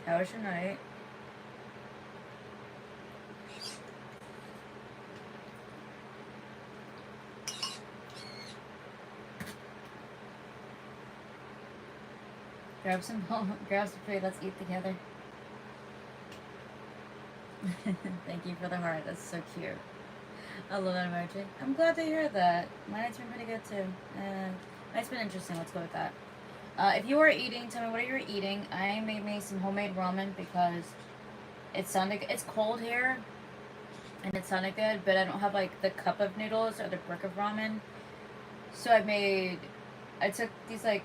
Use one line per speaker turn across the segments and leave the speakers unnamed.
How was your night? Grab some grab some food. Let's eat together. Thank you for the heart. That's so cute. I love that emoji. I'm glad to hear that. My night's been pretty good too. Night's been interesting. Let's go with that. If you are eating, tell me what you're eating. I made me some homemade ramen because it sounded. It's cold here, and it sounded good, but I don't have like the cup of noodles or the brick of ramen. So I took these like,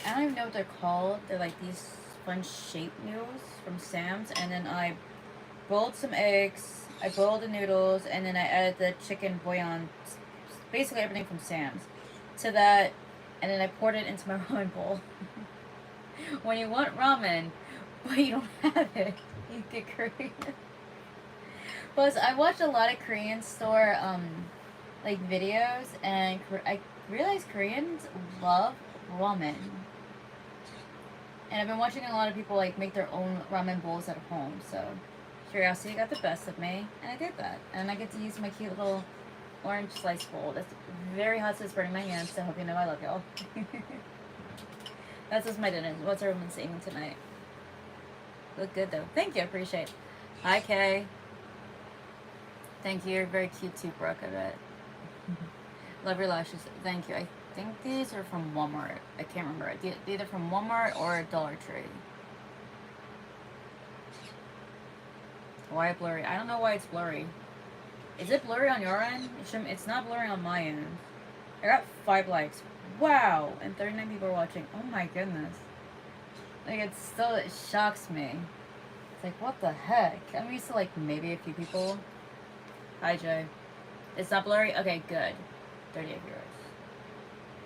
I don't even know what they're called. They're like these fun shaped noodles from Sam's, and then I boiled some eggs. I boiled the noodles, and then I added the chicken bouillon, basically everything from Sam's, to that, and then I poured it into my ramen bowl. When you want ramen, but you don't have it, you get Korean. Plus, I watched a lot of Korean store like videos, and I realized Koreans love ramen. And I've been watching a lot of people like make their own ramen bowls at home. So curiosity got the best of me, and I did that. And I get to use my cute little orange slice bowl. That's very hot, so it's burning my hands. So I hope you know I love y'all. That's just my dinner. What's everyone saying tonight? Look good though. Thank you. I appreciate it. Hi Kay. Thank you. You're very cute too, Brooke. I bet. Love your lashes. Thank you. I think these are from Walmart. I can't remember. They're either from Walmart or Dollar Tree. Why blurry? I don't know why it's blurry. Is it blurry on your end? It's not blurry on my end. I got 5 likes. Wow! And 39 people are watching. Oh my goodness. Like, it shocks me. It's like, what the heck? I'm used to, like, maybe a few people. Hi, Jay. It's not blurry? Okay, good. 38 viewers.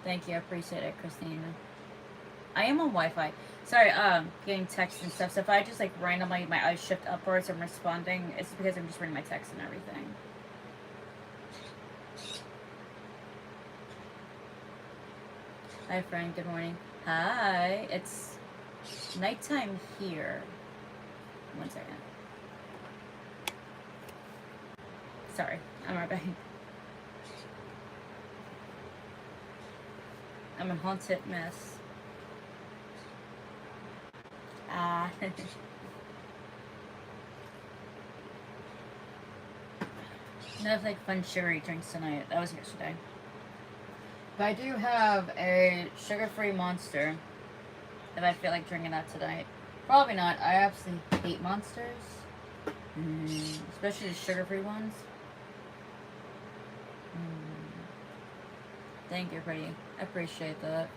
Thank you. I appreciate it, Christina. I am on Wi-Fi. Sorry, getting texts and stuff. So if I just, like, randomly, my eyes shift upwards, I'm responding, it's because I'm just reading my text and everything. Hi, Frank. Good morning. Hi. It's nighttime here. 1 second. Sorry. I'm right back. I'm a haunted mess. Ah. No, like fun sugary drinks tonight. That was yesterday. But I do have a sugar-free Monster. If I feel like drinking that tonight. Probably not. I absolutely hate Monsters. Especially the sugar-free ones. Thank you, pretty. I appreciate that.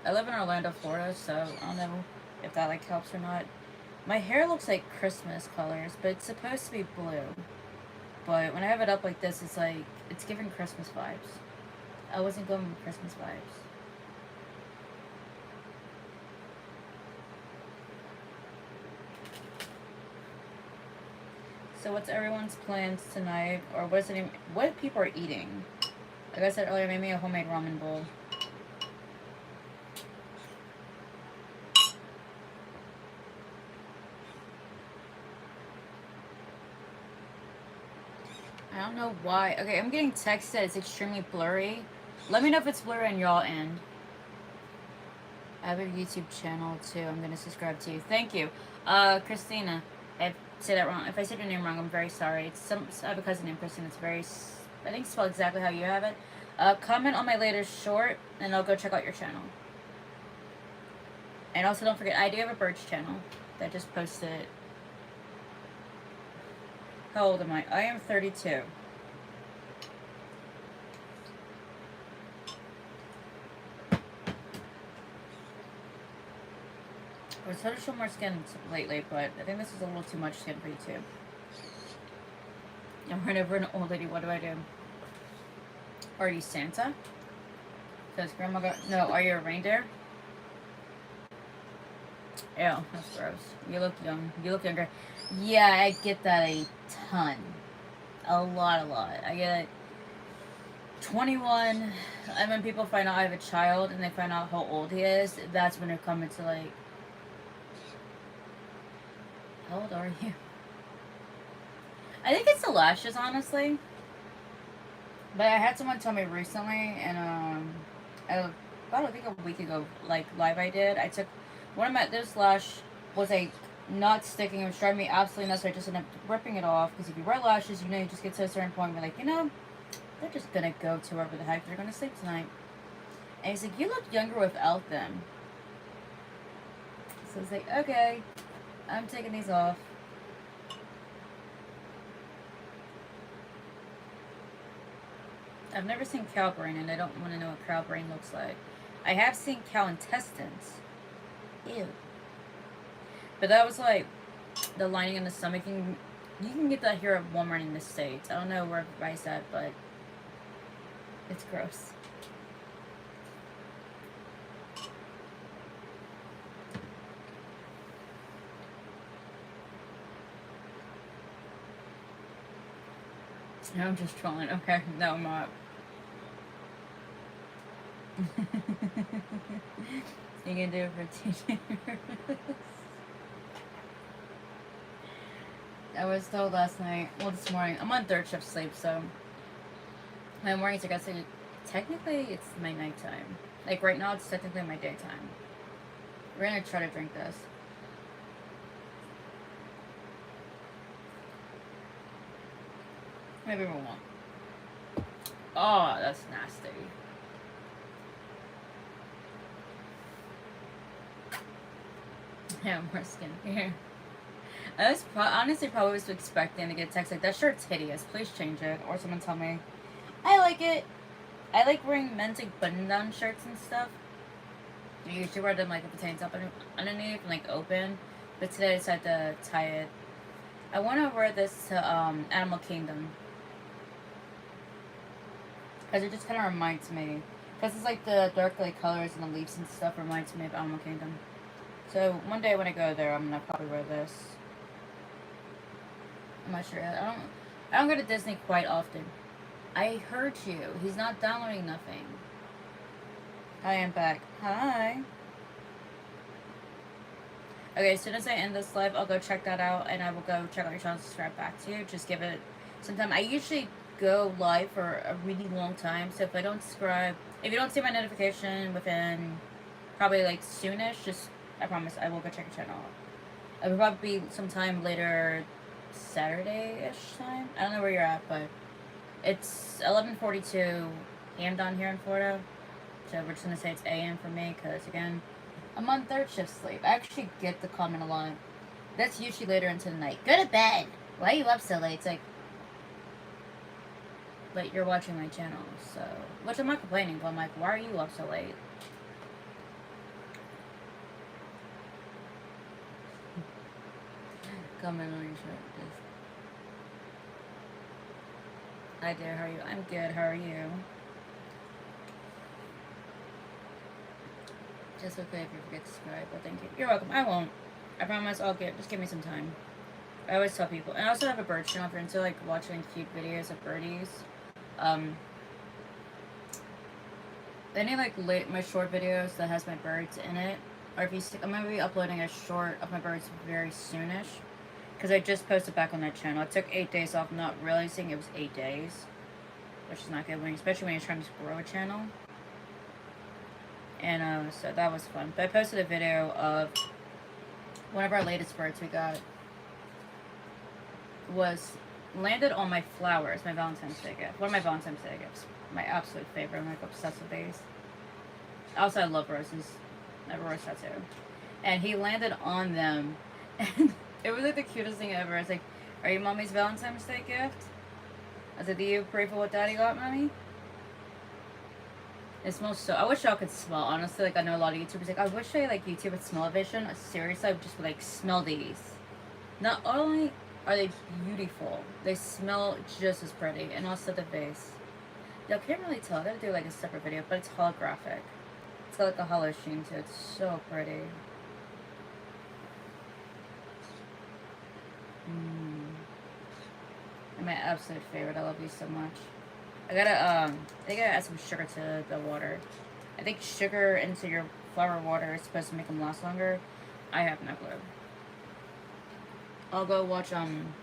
I live in Orlando, Florida, so I don't know if that like helps or not. My hair looks like Christmas colors, but it's supposed to be blue. But when I have it up like this, it's like it's giving Christmas vibes. I wasn't going with Christmas vibes. So what's everyone's plans tonight, or what people are eating? Like I said earlier, I made me a homemade ramen bowl. I don't know why. Okay, I'm getting text that it's extremely blurry. Let me know if it's blurry on y'all end. I have a YouTube channel too. I'm gonna subscribe to you. Thank you. Christina. If I say that wrong, if I said your name wrong, I'm very sorry. I have a cousin named Christina. It's very, I think it's spelled exactly how you have it. Comment on my latest short, and I'll go check out your channel. And also don't forget, I do have a Birch channel that just posted. How old am I? I am 32. I was trying to show more skin lately, but I think this is a little too much skin for YouTube. I'm right over an old lady. What do I do? Are you Santa? Because Grandma got... No, are you a reindeer? Ew, that's gross. You look young. You look younger. Yeah, I get that a ton. A lot, a lot. I get it. 21, and when people find out I have a child and they find out how old he is, that's when they're coming to like, how old are you? I think it's the lashes, honestly. But I had someone tell me recently, and about I think a week ago, like live I did. I took one of my this lash was like not sticking. It was driving me absolutely nuts. So I just ended up ripping it off because if you wear lashes, you know you just get to a certain point where like they're just gonna go to wherever the heck they're gonna sleep tonight. And he's like, you look younger without them. So I was like, okay, I'm taking these off. I've never seen cow brain, and I don't want to know what cow brain looks like. I have seen cow intestines. Ew. But that was like the lining in the stomach. You can get that here at Walmart in the States. I don't know where everybody's at, but it's gross. I'm just trolling. Okay, no, I'm not. You can do it for teaching. I was told last night, well, this morning, I'm on third shift sleep, so my mornings, I guess, technically, it's my nighttime. Like, right now, it's technically my daytime. We're gonna try to drink this. Maybe we won't. Oh, that's nasty. Yeah, more skincare. I was honestly probably was expecting to get a text like, that shirt's hideous, please change it. Or someone tell me, I like it. I like wearing men's like button-down shirts and stuff. I usually wear them like with the tank top underneath and like open. But today I decided to tie it. I want to wear this to Animal Kingdom. Because it just kind of reminds me. Because it's like the dark like colors and the leaves and stuff reminds me of Animal Kingdom. So one day when I go there, I'm going to probably wear this. I'm not sure. I don't go to Disney quite often. I heard you. He's not downloading nothing. Hi, I'm back. Hi. Okay, as soon as I end this live, I'll go check that out, and I will go check out your channel and subscribe back to you. Just give it some time. I usually go live for a really long time, so if I don't subscribe, if you don't see my notification within probably like soonish, just, I promise, I will go check your channel out. It will probably be sometime later Saturday-ish time. I don't know where you're at, but it's 11:42 a.m. down here in Florida. So we're just going to say it's a.m. for me, because, again, I'm on third shift sleep. I actually get the comment a lot. That's usually later into the night. Go to bed! Why are you up so late? It's like, but you're watching my channel, so... Which I'm not complaining, but I'm like, why are you up so late? Comment on your shirt, please. Hi there, how are you? I'm good, how are you? Just okay if you forget to subscribe, but thank you. You're welcome. I won't. I promise I'll get, just give me some time. I always tell people. And I also have a bird channel if you're into like watching cute videos of birdies. Any like my short videos that has my birds in it, or if you see, I'm gonna be uploading a short of my birds very soonish, because I just posted back on that channel. I took 8 days off, not realizing it was 8 days, which is not good when, especially when you're trying to grow a channel. And so that was fun. But I posted a video of one of our latest birds we got was landed on my flowers, my Valentine's Day gift. One of my Valentine's Day gifts. My absolute favorite. I'm like obsessed with these. Also, I love roses. I have a rose tattoo. And he landed on them. And it was like the cutest thing ever. I was like, are you mommy's Valentine's Day gift? I said, do you pray for what daddy got, mommy? It smells so... I wish y'all could smell, honestly. Like, I know a lot of YouTubers, like, I wish I, like, YouTube would smell vision. Seriously, I would just, like, smell these. Not only are they beautiful, they smell just as pretty. And also the base. Y'all can't really tell. I gotta do, like, a separate video, but it's holographic. It's got, like, a hollow sheen to it. It's so pretty. And my absolute favorite. I love these so much. I gotta add some sugar to the water. I think sugar into your flower water is supposed to make them last longer. I have no clue. I'll go watch some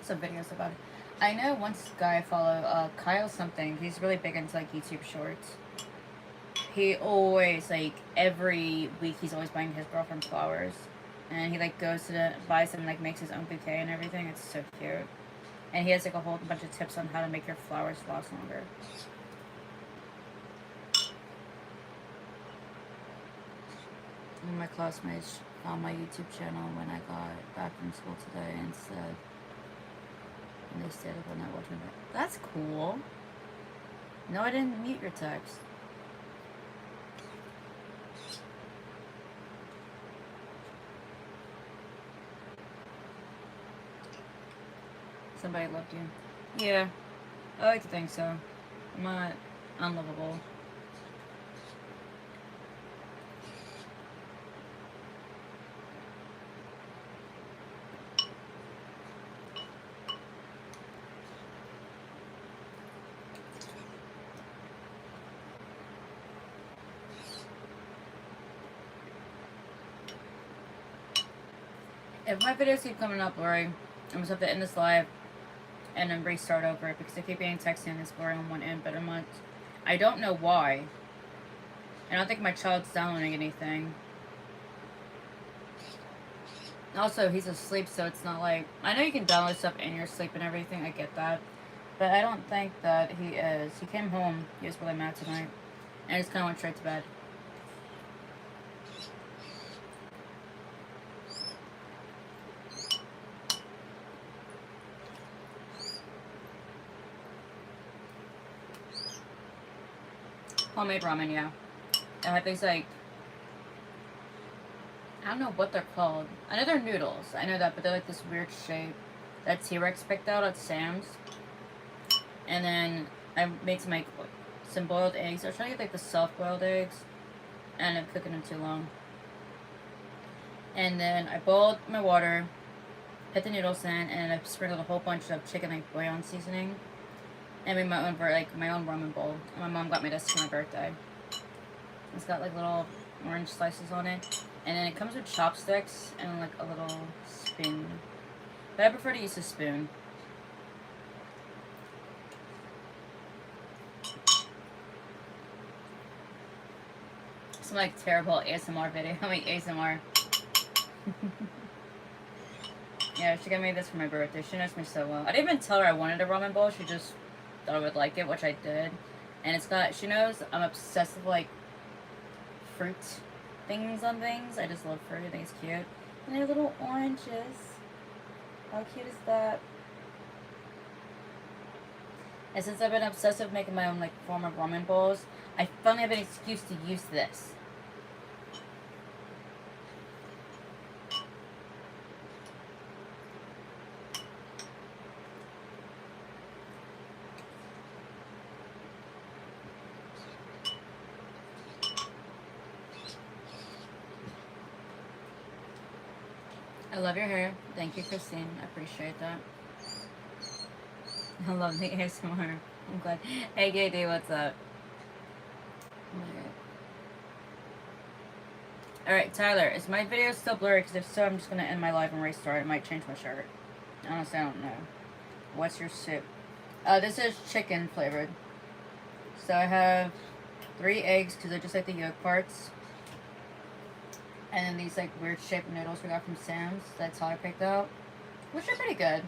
videos about it. I know one guy I follow, Kyle something. He's really big into like YouTube shorts. He always like every week he's always buying his girlfriend flowers, and he like goes to buys them, like makes his own bouquet and everything. It's so cute, and he has like a whole bunch of tips on how to make your flowers last longer. One of my classmates found my YouTube channel when I got back from school today and said, and they stayed up all night watching it. That's cool. No, I didn't mute your text. Somebody loved you. Yeah, I like to think so. I'm not unlovable. If my videos keep coming up blurry, I'm just have to end this live and then restart over because I keep getting texting and it's blurry on one end, but I'm not. I don't know why. I don't think my child's downloading anything. Also, he's asleep, so it's not like... I know you can download stuff in your sleep and everything, I get that. But I don't think that he is. He came home, he was really mad tonight, and just kind of went straight to bed. Homemade ramen, yeah. I have these like... I don't know what they're called. I know they're noodles. I know that, but they're like this weird shape that T-Rex picked out at Sam's. And then I made some boiled eggs. I was trying to get like the soft boiled eggs, and I'm cooking them too long. And then I boiled my water, put the noodles in, and I sprinkled a whole bunch of chicken like bouillon seasoning, and made my own ramen bowl. And my mom got me this for my birthday. It's got like little orange slices on it, and then it comes with chopsticks and like a little spoon. But I prefer to use a spoon. Some like terrible ASMR video. I mean ASMR. Yeah, she got me this for my birthday. She knows me so well. I didn't even tell her I wanted a ramen bowl. She just thought I would like it, which I did. And it's got, she knows I'm obsessed with like fruit things on things. I just love fruit. I think it's cute. And they're little oranges. How cute is that? And since I've been obsessed with making my own like form of ramen bowls, I finally have an excuse to use this. I love your hair. Thank you, Christine. I appreciate that. I love the ASMR. I'm glad. Hey, KD, what's up? Alright, Tyler, is my video still blurry? Because if so, I'm just going to end my live and restart. It might change my shirt. Honestly, I don't know. What's your soup? This is chicken flavored. So I have 3 eggs, because I just like the yolk parts. And then these like weird shaped noodles we got from Sam's. That's how I picked out. Which are pretty good.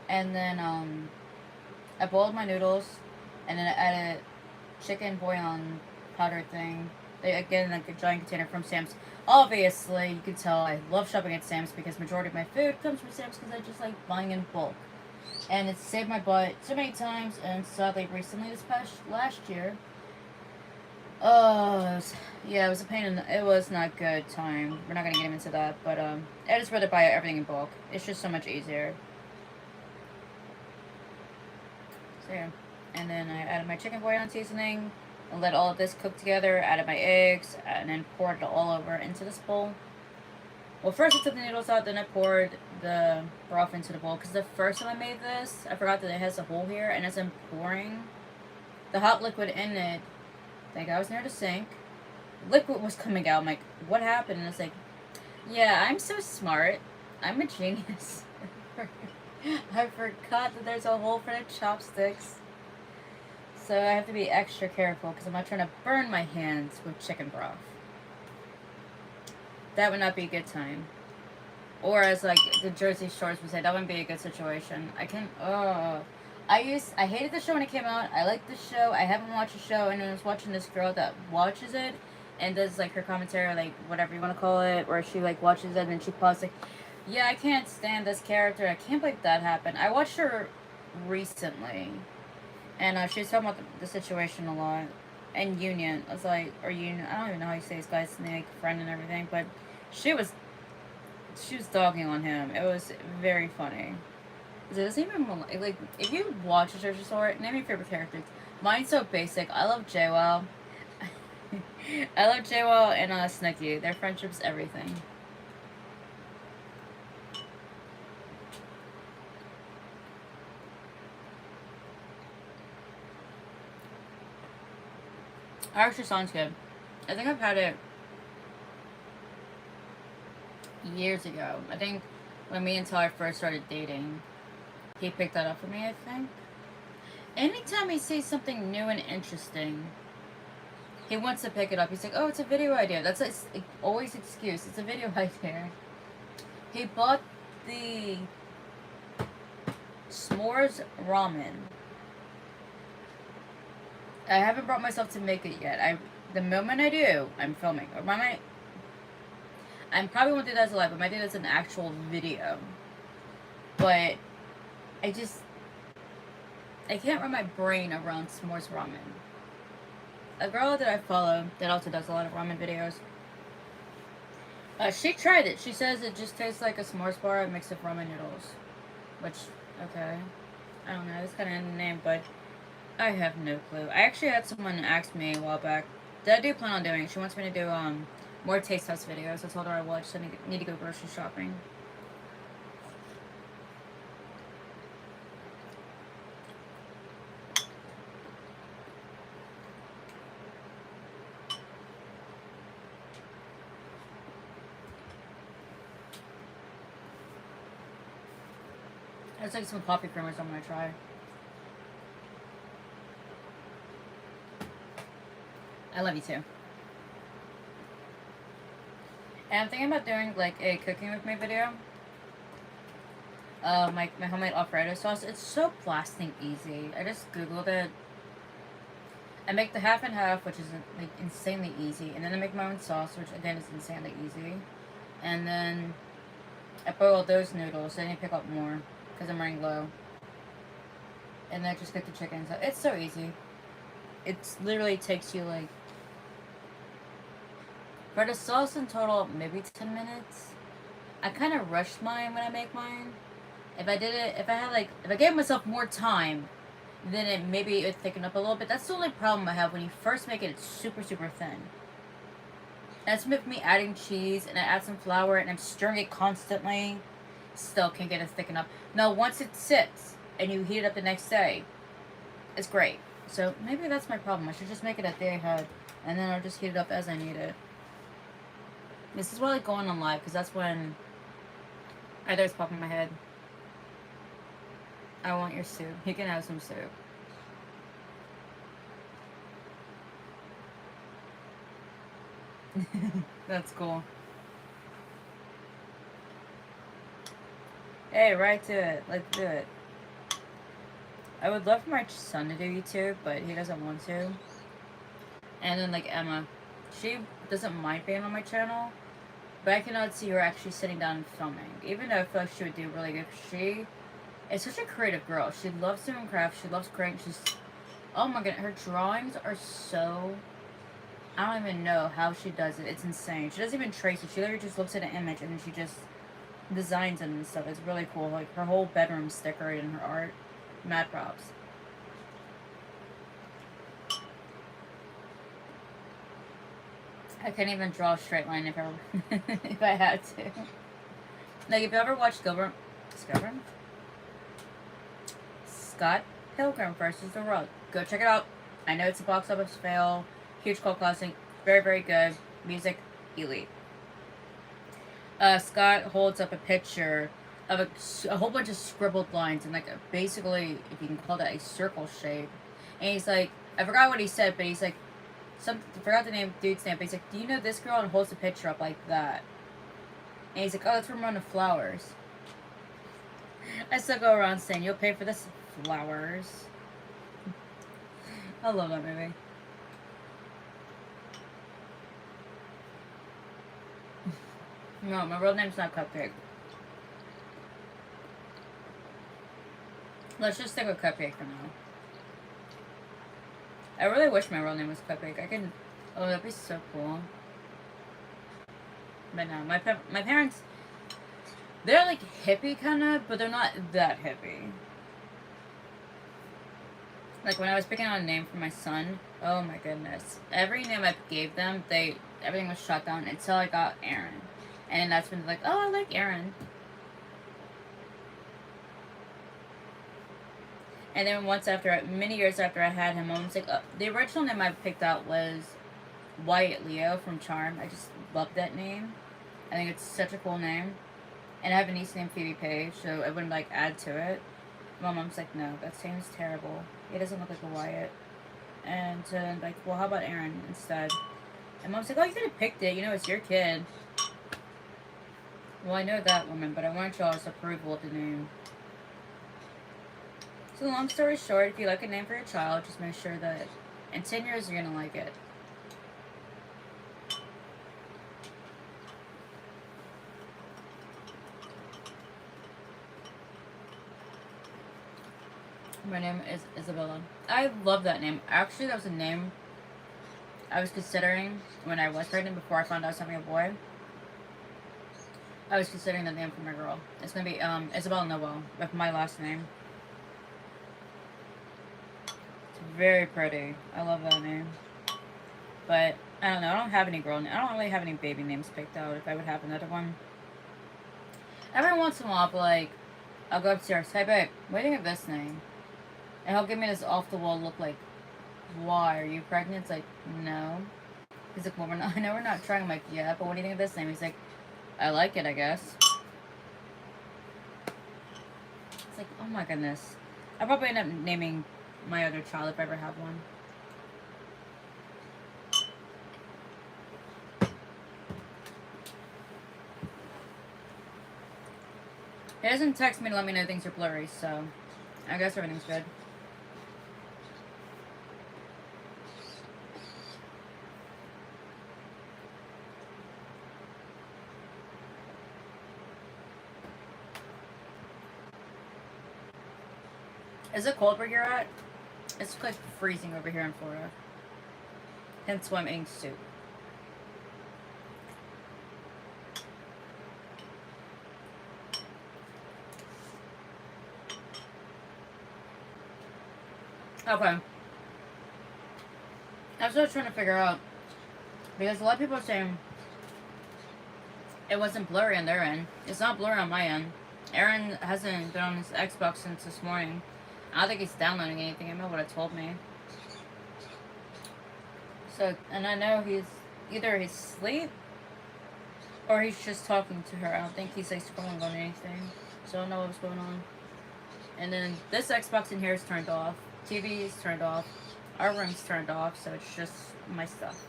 And then I boiled my noodles. And then I added chicken bouillon powder thing. Again, like a giant container from Sam's. Obviously, you can tell I love shopping at Sam's because majority of my food comes from Sam's because I just like buying in bulk. And it's saved my butt so many times, and sadly recently last year. Yeah, it was a pain in the, it was not a good time. We're not gonna get into that, but I just rather buy everything in bulk. It's just so much easier. So yeah. And then I added my chicken bouillon seasoning and let all of this cook together, added my eggs, and then poured it all over into this bowl. Well, first I took the noodles out, then I poured the broth into the bowl. Because the first time I made this, I forgot that it has a hole here. And as I'm pouring the hot liquid in it, thank God I was near the sink. Liquid was coming out. I'm like, what happened? And it's like, yeah, I'm so smart. I'm a genius. I forgot that there's a hole for the chopsticks. So I have to be extra careful because I'm not trying to burn my hands with chicken broth. That would not be a good time. Or as like the Jersey Shores would say, that wouldn't be a good situation. I hated the show when it came out. I liked the show. I haven't watched the show, and I was watching this girl that watches it and does like her commentary, like whatever you want to call it, where she like watches it and then she pauses like, yeah, I can't stand this character. I can't believe that happened. I watched her recently, and she was talking about the situation a lot. And Union, I was like, or Union, I don't even know how you say this guy's name, like friend and everything, but she was dogging on him. It was very funny. It doesn't even like if you watch a Jersey Shore, name your favorite characters. Mine's so basic. I love JWoww. I love JWoww and Snooki. Their friendship's everything. Actually sounds good. I think I've had it years ago. I think when me and Tyler first started dating, he picked that up for me, I think. Anytime he sees something new and interesting, he wants to pick it up. He's like, oh, it's a video idea. That's always excuse. It's a video idea. He bought the s'mores ramen. I haven't brought myself to make it yet. The moment I do, I'm filming. I probably won't do that as a live, but I might do that as an actual video. But I can't wrap my brain around s'mores ramen. A girl that I follow that also does a lot of ramen videos, she tried it. She says it just tastes like a s'mores bar mixed with ramen noodles. Which, okay. I don't know, it's kind of in the name, but I have no clue. I actually had someone ask me a while back that I do plan on doing. She wants me to do more taste test videos. I told her I would, so I need to go grocery shopping. There's like some coffee creamers I'm gonna try. I love you too. And I'm thinking about doing like a cooking with me video. My homemade Alfredo sauce. It's so blasting easy. I just googled it. I make the half and half, which is like insanely easy, and then I make my own sauce, which again is insanely easy. And then I boil those noodles. So I need to pick up more because I'm running low. And then I just cook the chicken. So it's so easy. It literally takes you like, for the sauce in total, maybe 10 minutes. I kind of rush mine when I make mine. If I gave myself more time, then maybe it would thicken up a little bit. That's the only problem I have when you first make it. It's super, super thin. That's with me adding cheese, and I add some flour, and I'm stirring it constantly. Still can't get it thicken up. Now, once it sits, and you heat it up the next day, it's great. So maybe that's my problem. I should just make it a day ahead, and then I'll just heat it up as I need it. This is why I like going on live, because that's when ideas pop in my head. I want your soup. You can have some soup. That's cool. Hey, right to it. Let's do it. I would love for my son to do YouTube, but he doesn't want to. And then like Emma, she doesn't mind being on my channel, but I cannot see her actually sitting down and filming. Even though I feel like she would do really good. She is such a creative girl. She loves doing crafts. She loves creating. Oh my god, her drawings are so, I don't even know how she does it. It's insane. She doesn't even trace it. She literally just looks at an image and then she just designs it and stuff. It's really cool. Like her whole bedroom's decorated in her art. Mad props. I can't even draw a straight line if I had to. Like, if you ever watched Scott Pilgrim versus the World, go check it out. I know it's a box office fail, huge cult classic, very, very good. Music, elite. Scott holds up a picture of a whole bunch of scribbled lines and, like, basically, if you can call that a circle shape. And he's like, I forgot what he said, but he's like, I forgot the dude's name, but he's like, do you know this girl? And holds the picture up like that. And he's like, oh, that's Ramona Flowers. I still go around saying, you'll pay for this, flowers. I love that movie. No, my real name's not Cupcake. Let's just stick with Cupcake for now. I really wish my real name was Cupcake. I could... Oh, that'd be so cool. But no, my parents... They're like hippie kind of, but they're not that hippie. Like when I was picking out a name for my son, oh my goodness. Every name I gave them, everything was shut down until I got Aaron. And that's when they're like, oh, I like Aaron. And then many years after I had him, Mom was like, the original name I picked out was Wyatt Leo from Charm. I just love that name. I think it's such a cool name. And I have a niece named Phoebe Page, so I wouldn't, like, add to it. My mom's like, no, that seems terrible. He doesn't look like a Wyatt. And so, like, well, how about Aaron instead? And Mom's like, oh, you could have picked it. You know, it's your kid. Well, I know that, woman, but I want y'all's approval of the name. So, long story short, if you like a name for your child, just make sure that in 10 years you're going to like it. My name is Isabella. I love that name. Actually, that was a name I was considering when I was pregnant before I found out I was having a boy. I was considering the name for my girl. It's going to be Isabella Noel, with my last name. It's very pretty. I love that name. But, I don't know. I don't have any I don't really have any baby names picked out if I would have another one. Every once in a while, but like, I'll go upstairs. Hey, babe, what do you think of this name? And he'll give me this off-the-wall look like, why? Are you pregnant? It's like, no. He's like, well, I know we're not trying. I'm like, yeah, but what do you think of this name? He's like, I like it, I guess. It's like, oh my goodness. I'll probably end up naming my other child if I ever have one. He doesn't text me to let me know things are blurry, so I guess everything's good. Is it cold where you're at? It's like freezing over here in Florida. Hence why I'm eating soup. Okay. That's what I was trying to figure out. Because a lot of people are saying it wasn't blurry on their end. It's not blurry on my end. Aaron hasn't been on his Xbox since this morning. I don't think he's downloading anything. Emma would have told me. So, and I know either he's asleep or he's just talking to her. I don't think he's like scrolling on anything. So I don't know what's going on. And then this Xbox in here is turned off. TV is turned off. Our room's turned off, so it's just my stuff.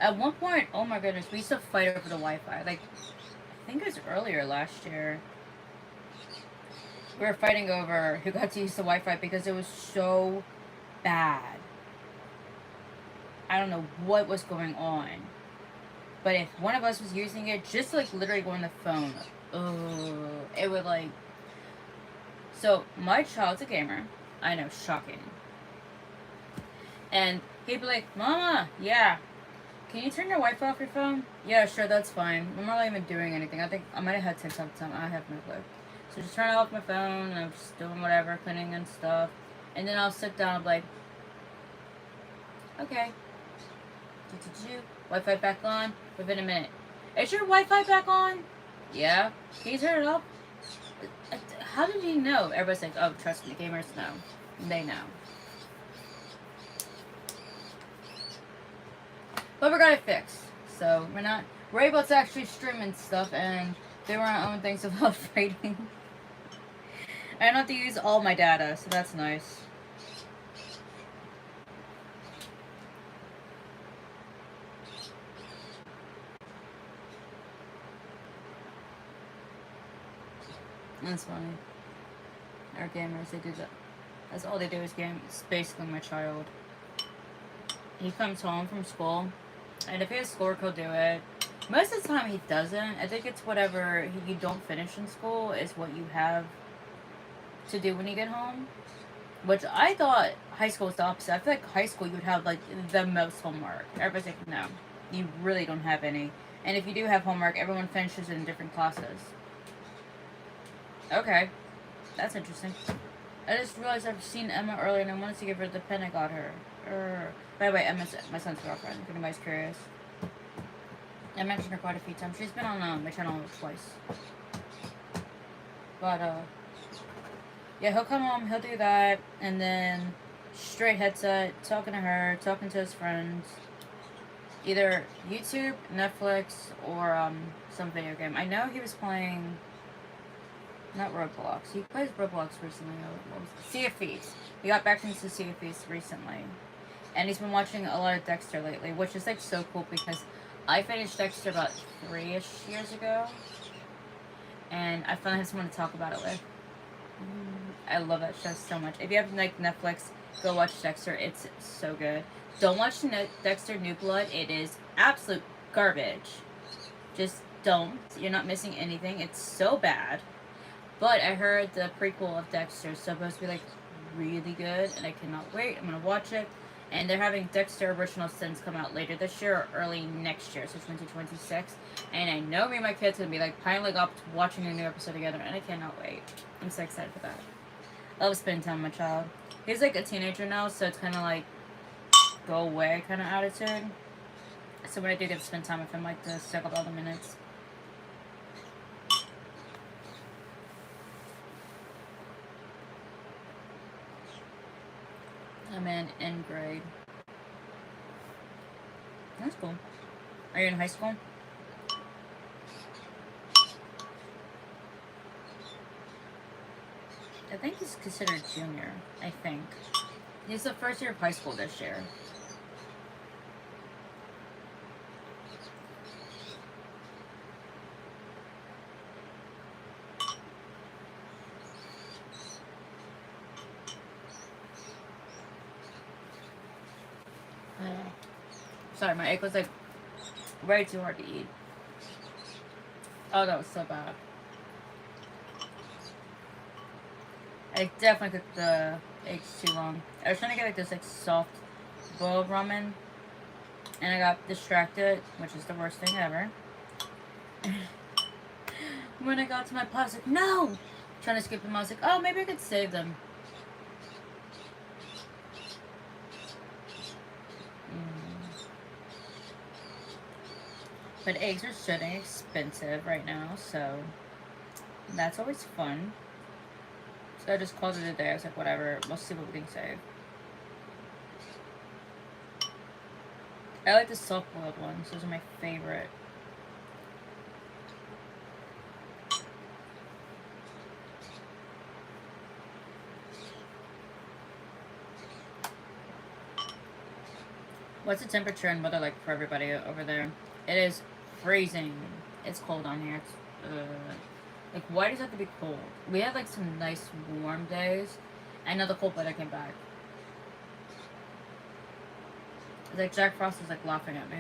At one point, oh my goodness, we used to fight over the Wi-Fi. Like, I think it was earlier last year. We were fighting over who got to use the Wi-Fi because it was so bad. I don't know what was going on. But if one of us was using it, just like literally go on the phone, it would like... So, my child's a gamer. I know, shocking. And he'd be like, Mama, yeah, can you turn your Wi-Fi off your phone? Yeah, sure, that's fine. I'm not even doing anything. I think I might have had TikTok time. I have no clue. So just turn it off my phone, and I'm just doing whatever, cleaning and stuff. And then I'll sit down and be like, okay. Wi-Fi back on within a minute. Is your Wi-Fi back on? Yeah, he's heard it all. How did he know? Everybody's like, oh, trust me, gamers know. They know. But we got it fixed. So we're able to actually stream and stuff and do our own things without fighting. I don't have to use all my data, so that's nice. That's funny. Our gamers, they do that. That's all they do is game. It's basically my child. He comes home from school, and if he has schoolwork, he'll do it. Most of the time, he doesn't. I think it's whatever you don't finish in school is what you have to do when you get home. Which I thought high school was the opposite. I feel like high school you would have like the most homework. Everybody's like, no, you really don't have any. And if you do have homework, everyone finishes it in different classes. Okay, that's interesting. I just realized I've seen Emma earlier and I wanted to give her the pen I got her. By the way, Emma's my son's girlfriend, if anybody's curious. I mentioned her quite a few times. She's been on my channel twice. But, yeah, he'll come home, he'll do that, and then straight headset, talking to her, talking to his friends. Either YouTube, Netflix, or, some video game. I know he was playing... Not Roblox. He plays Roblox recently. Sea of Thieves. He got back into Sea of Thieves recently. And he's been watching a lot of Dexter lately, which is like so cool because I finished Dexter about 3-ish years ago. And I finally have someone to talk about it with. I love that show so much. If you have like Netflix, go watch Dexter. It's so good. Don't watch Dexter New Blood. It is absolute garbage. Just don't. You're not missing anything. It's so bad. But I heard the prequel of Dexter is supposed to be like really good, and I cannot wait. I'm gonna watch it. And they're having Dexter Original Sins come out later this year or early next year, so 2026. And I know me and my kids gonna be like piling up watching a new episode together, and I cannot wait. I'm so excited for that. I love spending time with my child. He's like a teenager now, so it's kind of like go away kind of attitude. So when I do get to spend time with him, I like to suck up all the minutes. I'm in end grade. That's cool. Are you in high school? I think he's considered junior. I think. He's the first year of high school this year. Sorry, my egg was like way too hard to eat. Oh, that was so bad. I definitely cooked the eggs too long. I was trying to get like this like soft boiled ramen, and I got distracted, which is the worst thing ever. When I got to my pot, I was like, no! Trying to skip them, I was like, oh, maybe I could save them. But eggs are so dang expensive right now, so that's always fun. So I just called it a day. I was like, whatever, we'll see what we can save. I like the soft-boiled ones. Those are my favorite. What's the temperature and weather like for everybody over there? It is freezing. It's cold on here. It's, like, why does it have to be cold? We had like some nice warm days. And now the cold weather came back. It's like Jack Frost is like laughing at me.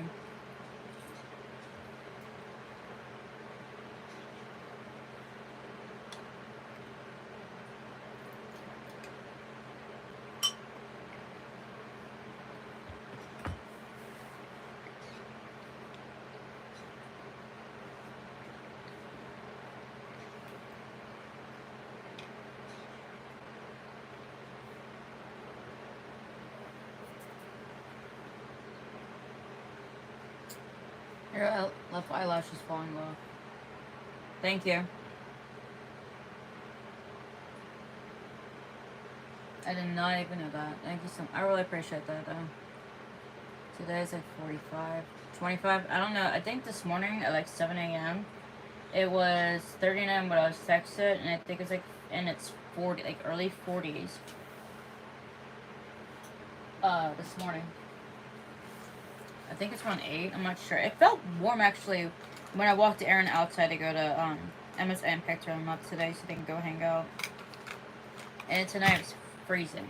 Your left eyelash is falling low. Thank you. I did not even know that. Thank you so much. I really appreciate that, though. Today is like 45. 25? I don't know. I think this morning at like 7 a.m., it was 39 when I was texted, and I think it's like, and it's 40, like early 40s. This morning. I think it's around 8. I'm not sure. It felt warm actually when I walked Aaron outside to go to MSA and picked him up today so they can go hang out. And tonight it's freezing.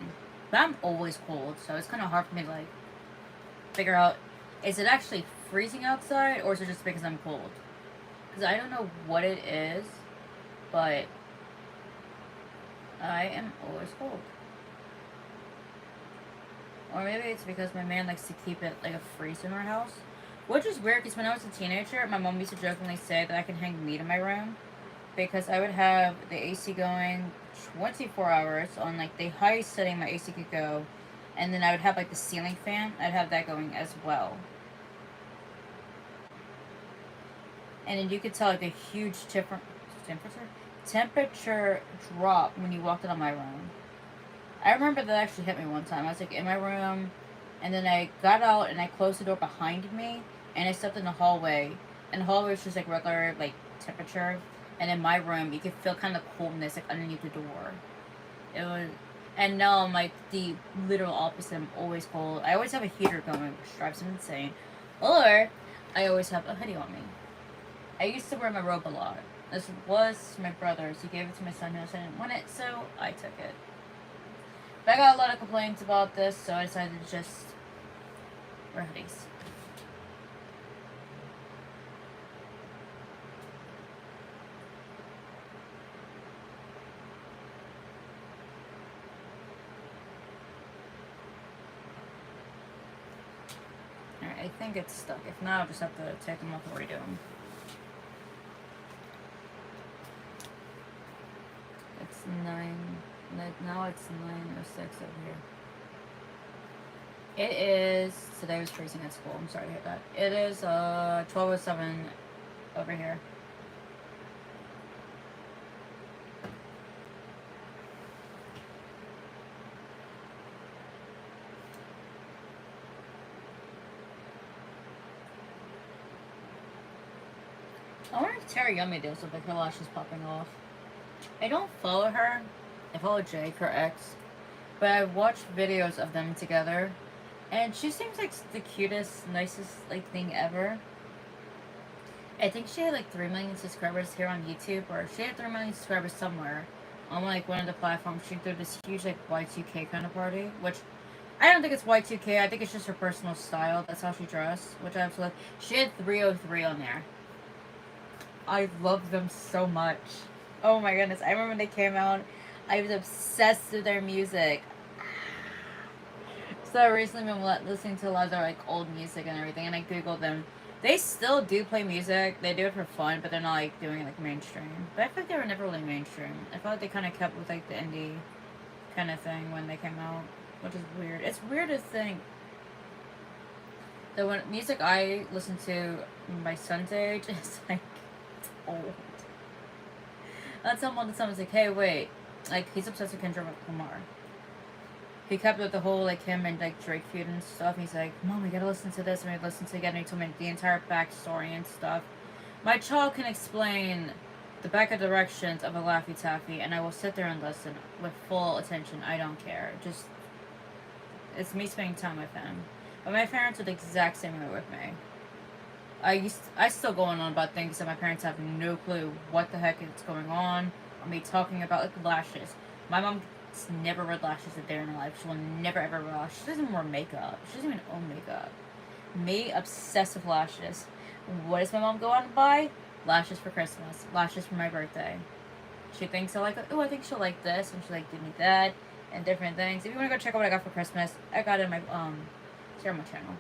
But I'm always cold, so it's kind of hard for me to like figure out, is it actually freezing outside or is it just because I'm cold? Because I don't know what it is, but I am always cold. Or maybe it's because my man likes to keep it like a freezer in our house. Which is weird because when I was a teenager, my mom used to jokingly say that I can hang meat in my room. Because I would have the AC going 24 hours on like the highest setting my AC could go. And then I would have like the ceiling fan. I'd have that going as well. And then you could tell like a huge temperature drop when you walked out of my room. I remember that actually hit me one time. I was like in my room, and then I got out and I closed the door behind me, and I stepped in the hallway, and the hallway was just like regular like temperature, and in my room you could feel kind of coldness like underneath the door. It was, and now I'm like the literal opposite. I'm always cold. I always have a heater going, which drives me insane, or I always have a hoodie on me. I used to wear my robe a lot. This was my brother's. He gave it to my son who I didn't want it, so I took it. But I got a lot of complaints about this, so I decided to just wear hoodies. Alright, I think it's stuck. If not, I'll just have to take them off and redo them. It's 9. Now it's 9:06 over here. It is. Today was freezing at school. I'm sorry to hear that. It is 12:07 over here. I wonder if Tara Yummy deals with like her lashes popping off. I don't follow her. I follow Jake, her ex, but I watched videos of them together, and she seems like the cutest, nicest like thing ever. I think she had like 3 million subscribers here on YouTube, or she had 3 million subscribers somewhere on like one of the platforms. She threw this huge like Y2K kind of party, which I don't think it's Y2K. I think it's just her personal style. That's how she dressed, which I absolutely. She had 303 on there. I love them so much. Oh my goodness! I remember when they came out. I was obsessed with their music. So I recently been listening to a lot of their like old music and everything, and I googled them. They still do play music. They do it for fun, but they're not like doing it like mainstream. But I feel like they were never really mainstream. I feel like they kind of kept with like the indie kind of thing when they came out, which is weird. It's weird to think that when music I listen to my son's age is like old. That's someone all the time. It's like, hey, wait. Like, he's obsessed with Kendrick Lamar. He kept with the whole, like, him and, like, Drake feud and stuff. He's like, Mom, we gotta listen to this. And we listen to it again. And he told me the entire backstory and stuff. My child can explain the back of directions of a Laffy Taffy, and I will sit there and listen with full attention. I don't care. Just, it's me spending time with him. But my parents are the exact same way with me. I still go on about things that my parents have no clue what the heck is going on, or me talking about, like lashes. My mom's never read lashes a day in her life. She will never ever wear lashes. She doesn't even wear makeup. She doesn't even own makeup. Me, obsessed with lashes. What does my mom go out and buy? Lashes for Christmas. Lashes for my birthday. She thinks I like, oh, I think she'll like this, and she'll like give me that, and different things. If you want to go check out what I got for Christmas, I got it in my share my channel.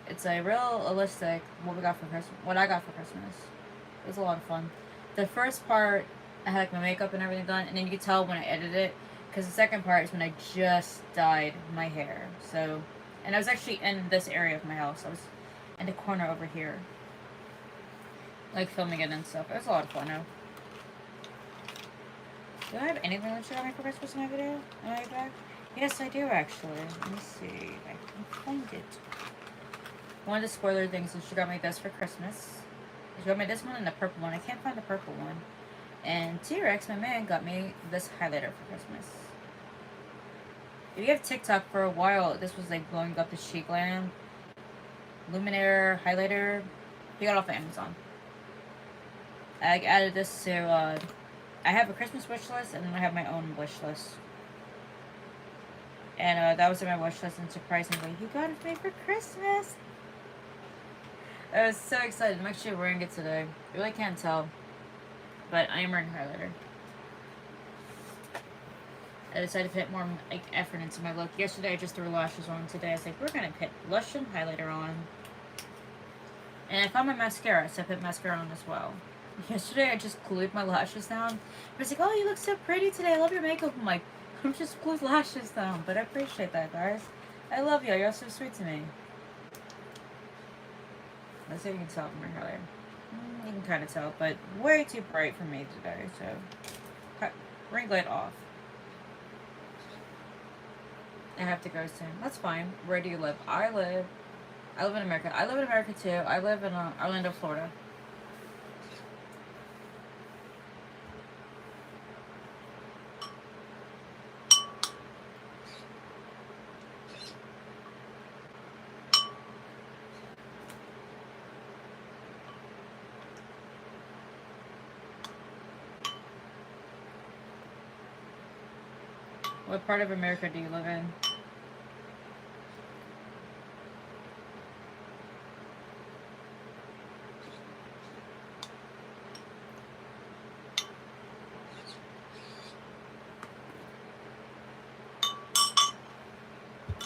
It's a realistic what we got for Christmas. What I got for Christmas. It was a lot of fun. The first part, I had like my makeup and everything done, and then you could tell when I edited it, because the second part is when I just dyed my hair. So, and I was actually in this area of my house. I was in the corner over here. like filming it and stuff. It was a lot of fun though. Do I have anything that should on me for Christmas in my video? On my bag? Yes, I do actually. Let me see if I can find it. One of the spoiler things is she got me this for Christmas. She got me this one and the purple one. I can't find the purple one. And T-Rex, my man, got me this highlighter for Christmas. If you have TikTok for a while, this was like blowing up the Chic Lamp Luminaire highlighter. He got off of Amazon. I added this to, I have a Christmas wish list and then I have my own wish list. And that was in my wish list, and surprisingly, he got it for me for Christmas. I was so excited. I'm actually wearing it today. You really can't tell, but I am wearing highlighter. I decided to put more like effort into my look. Yesterday I just threw lashes on. Today I was like, we're gonna put blush and highlighter on. And I found my mascara, so I put mascara on as well. Yesterday I just glued my lashes down. I was like, oh, you look so pretty today. I love your makeup. I'm like, I'm just glued lashes down. But I appreciate that, guys. I love you. You're so sweet to me. Let's see if you can tell from my hair. You can kind of tell, but way too bright for me today. So, cut ring light off. I have to go soon. That's fine. Where do you live? I live in America. I live in America too. I live in Orlando, Florida. What part of America do you live in?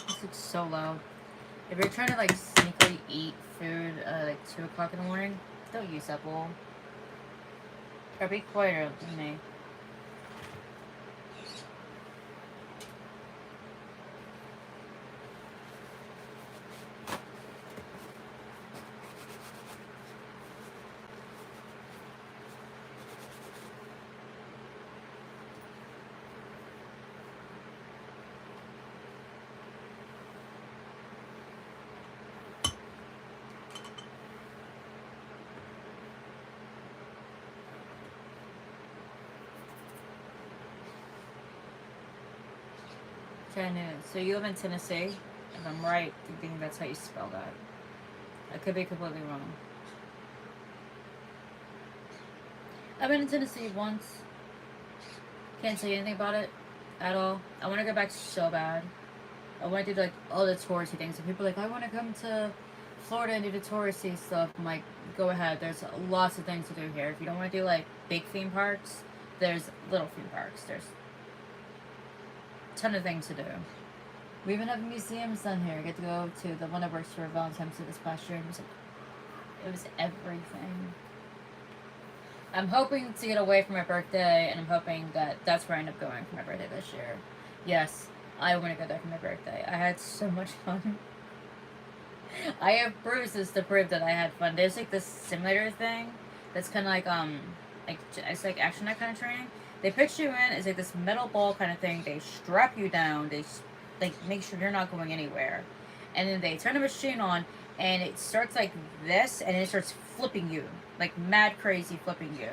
This looks so loud. If you're trying to like sneakily eat food at like 2 o'clock in the morning, don't use that bowl. Or be quieter than me. So you live in Tennessee? If I'm right, thinking that's how you spell that. I could be completely wrong. I've been in Tennessee once. Can't tell you anything about it at all. I want to go back so bad. I want to do like all the touristy things. And people are like, I want to come to Florida and do the touristy stuff. I'm like, go ahead. There's lots of things to do here. If you don't want to do like big theme parks, there's little theme parks. There's a ton of things to do. We even have museums done here. I get to go to the one that works for Valentine's Day this past year. It was everything. I'm hoping to get away for my birthday, and I'm hoping that that's where I end up going for my birthday this year. Yes, I want to go there for my birthday. I had so much fun. I have bruises to prove that I had fun. There's like this simulator thing that's kind of like it's like action night kind of training. They put you in, it's like this metal ball kind of thing. They strap you down. They like make sure you're not going anywhere, and then they turn the machine on, and it starts like this, and it starts flipping you like mad crazy, flipping you.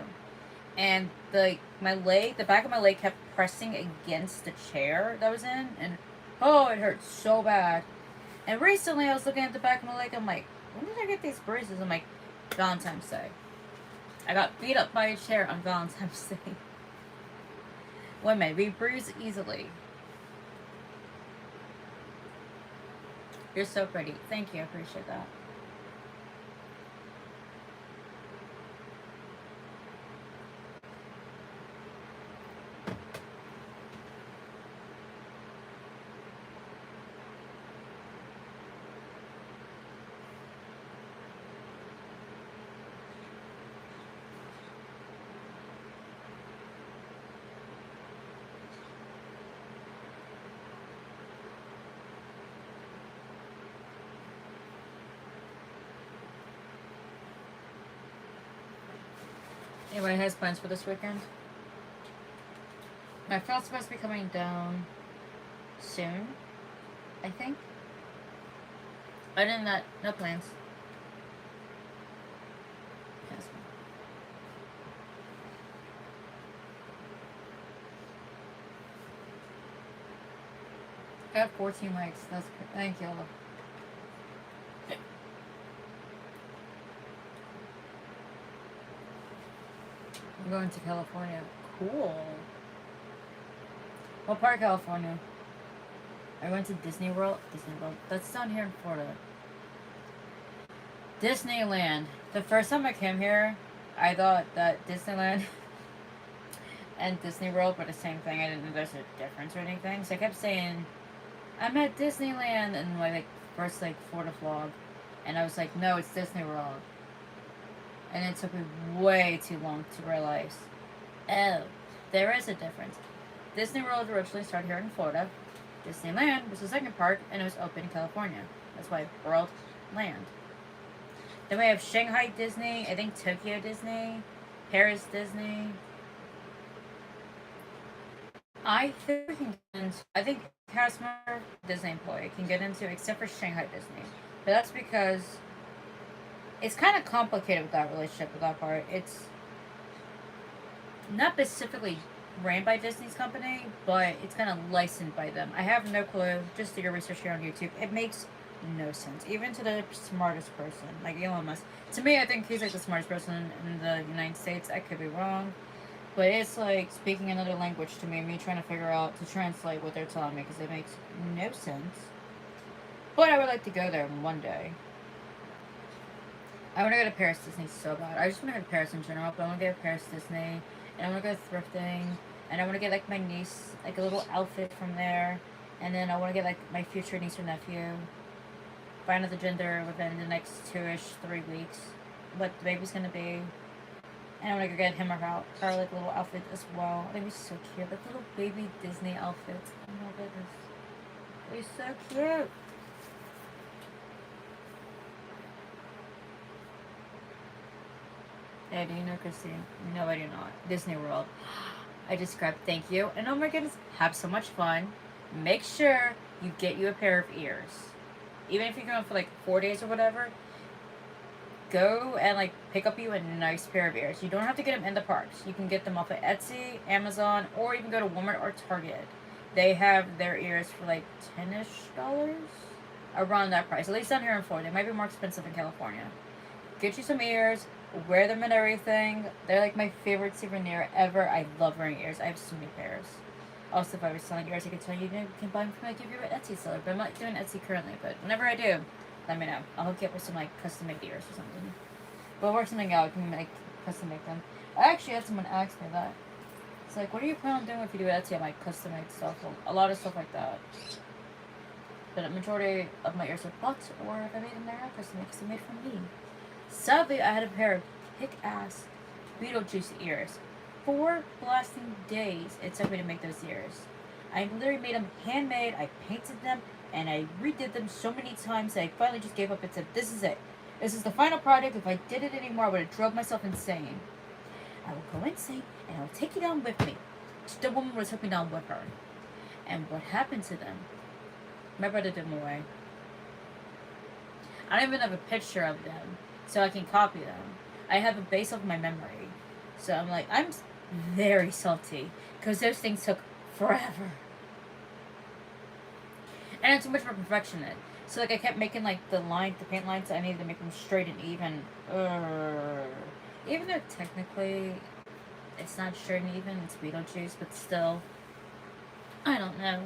And the back of my leg kept pressing against the chair that I was in, and oh, it hurt so bad. And recently, I was looking at the back of my leg. I'm like, when did I get these bruises? I'm like, Valentine's Day. I got beat up by a chair on Valentine's Day. Women, we bruise easily. You're so pretty. Thank you. I appreciate that. Anybody has plans for this weekend? My friend's supposed to be coming down soon, I think. Other than that, no plans. Yes. I have 14 likes. That's thank you. I'm going to California. Cool. What part of California? I went to Disney World. Disney World. That's down here in Florida. Disneyland. The first time I came here, I thought that Disneyland and Disney World were the same thing. I didn't know there's a difference or anything. So I kept saying, I'm at Disneyland, and my first Florida vlog, and I was like, no, it's Disney World. And it took me way too long to realize, oh, there is a difference. Disney World originally started here in Florida. Disneyland was the second park, and it was open in California. That's why World Land. Then we have Shanghai Disney, I think Tokyo Disney, Paris Disney. I think we can get into, I think customer Disney employee can get into, except for Shanghai Disney. But that's because it's kind of complicated with that relationship with that part. It's not specifically ran by Disney's company, but it's kind of licensed by them. I have no clue. Just do your research here on YouTube. It makes no sense, even to the smartest person, like Elon Musk. To me, I think he's the smartest person in the United States. I could be wrong, but it's like speaking another language to me. Me trying to figure out to translate what they're telling me because it makes no sense. But I would like to go there one day. I want to go to Paris Disney so bad. I just want to go to Paris in general, but I want to go to Paris Disney, and I want to go thrifting, and I want to get my niece a little outfit from there, and then I want to get my future niece or nephew. Find out the gender within the next 3 weeks, what the baby's gonna be, and I want to go get him or her little outfit as well. It'd be so cute, little baby Disney outfits. Oh my goodness, it'd be so cute. Hey, do you know Christine? No, I do not. Disney World. I just grabbed thank you. And oh my goodness, have so much fun. Make sure you get you a pair of ears. Even if you're going for 4 days or whatever, go and pick up you a nice pair of ears. You don't have to get them in the parks. You can get them off of Etsy, Amazon, or you can go to Walmart or Target. They have their ears for $10-ish. Around that price. At least down here in Florida. They might be more expensive in California. Get you some ears. Wear them and everything. They're my favorite souvenir ever. I love wearing ears. I have so many pairs. Also, if I was selling ears, I could tell you, you can buy them from your favorite Etsy seller. But I'm not doing Etsy currently. But whenever I do, let me know. I'll hook you up with some custom made ears or something. We'll work something out. We can custom make them. I actually had someone ask me that. It's what are you planning on doing if you do Etsy? I'm custom made stuff. A lot of stuff like that. But a majority of my ears are bought, or if I made them, they're not custom made because they're made for me. Sadly, I had a pair of kick-ass Beetlejuice ears. 4 blasting days it took me to make those ears. I literally made them handmade, I painted them, and I redid them so many times that I finally just gave up and said, this is it. This is the final product. If I did it anymore, I would have drove myself insane. I will go insane, and I will take you down with me. The woman was took me down with her. And what happened to them? My brother threw them away. I don't even have a picture of them, so I can copy them. I have a base of my memory. So I'm very salty because those things took forever. And I'm too much of a perfectionist. So I kept making the paint lines. I needed to make them straight and even. Even though technically it's not straight and even, it's Beetlejuice, but still, I don't know.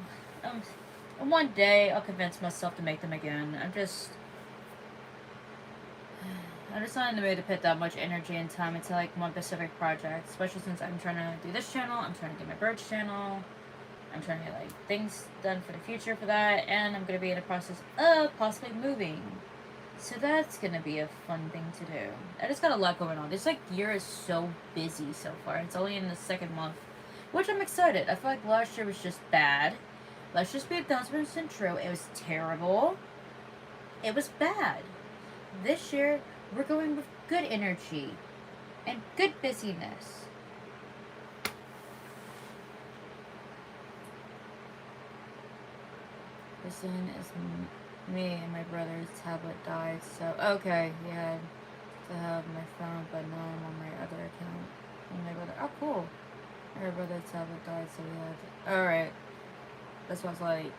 One day I'll convince myself to make them again. I'm just not in the mood to put that much energy and time into one specific project, especially since I'm trying to do this channel, I'm trying to do my birch channel, I'm trying to get things done for the future for that, and I'm going to be in the process of possibly moving. So that's going to be a fun thing to do. I just got a lot going on. This year is so busy so far. It's only in the 2nd month, which I'm excited. I feel last year was just bad. Let's just be 1,000% true. It was terrible. It was bad. This year, we're going with good energy. and good busyness. This one is me and my brother's tablet died, so okay, he had to have my phone, but now I'm on my other account. And my brother, oh cool. My brother's tablet died, so we had to, alright. That's why I was like,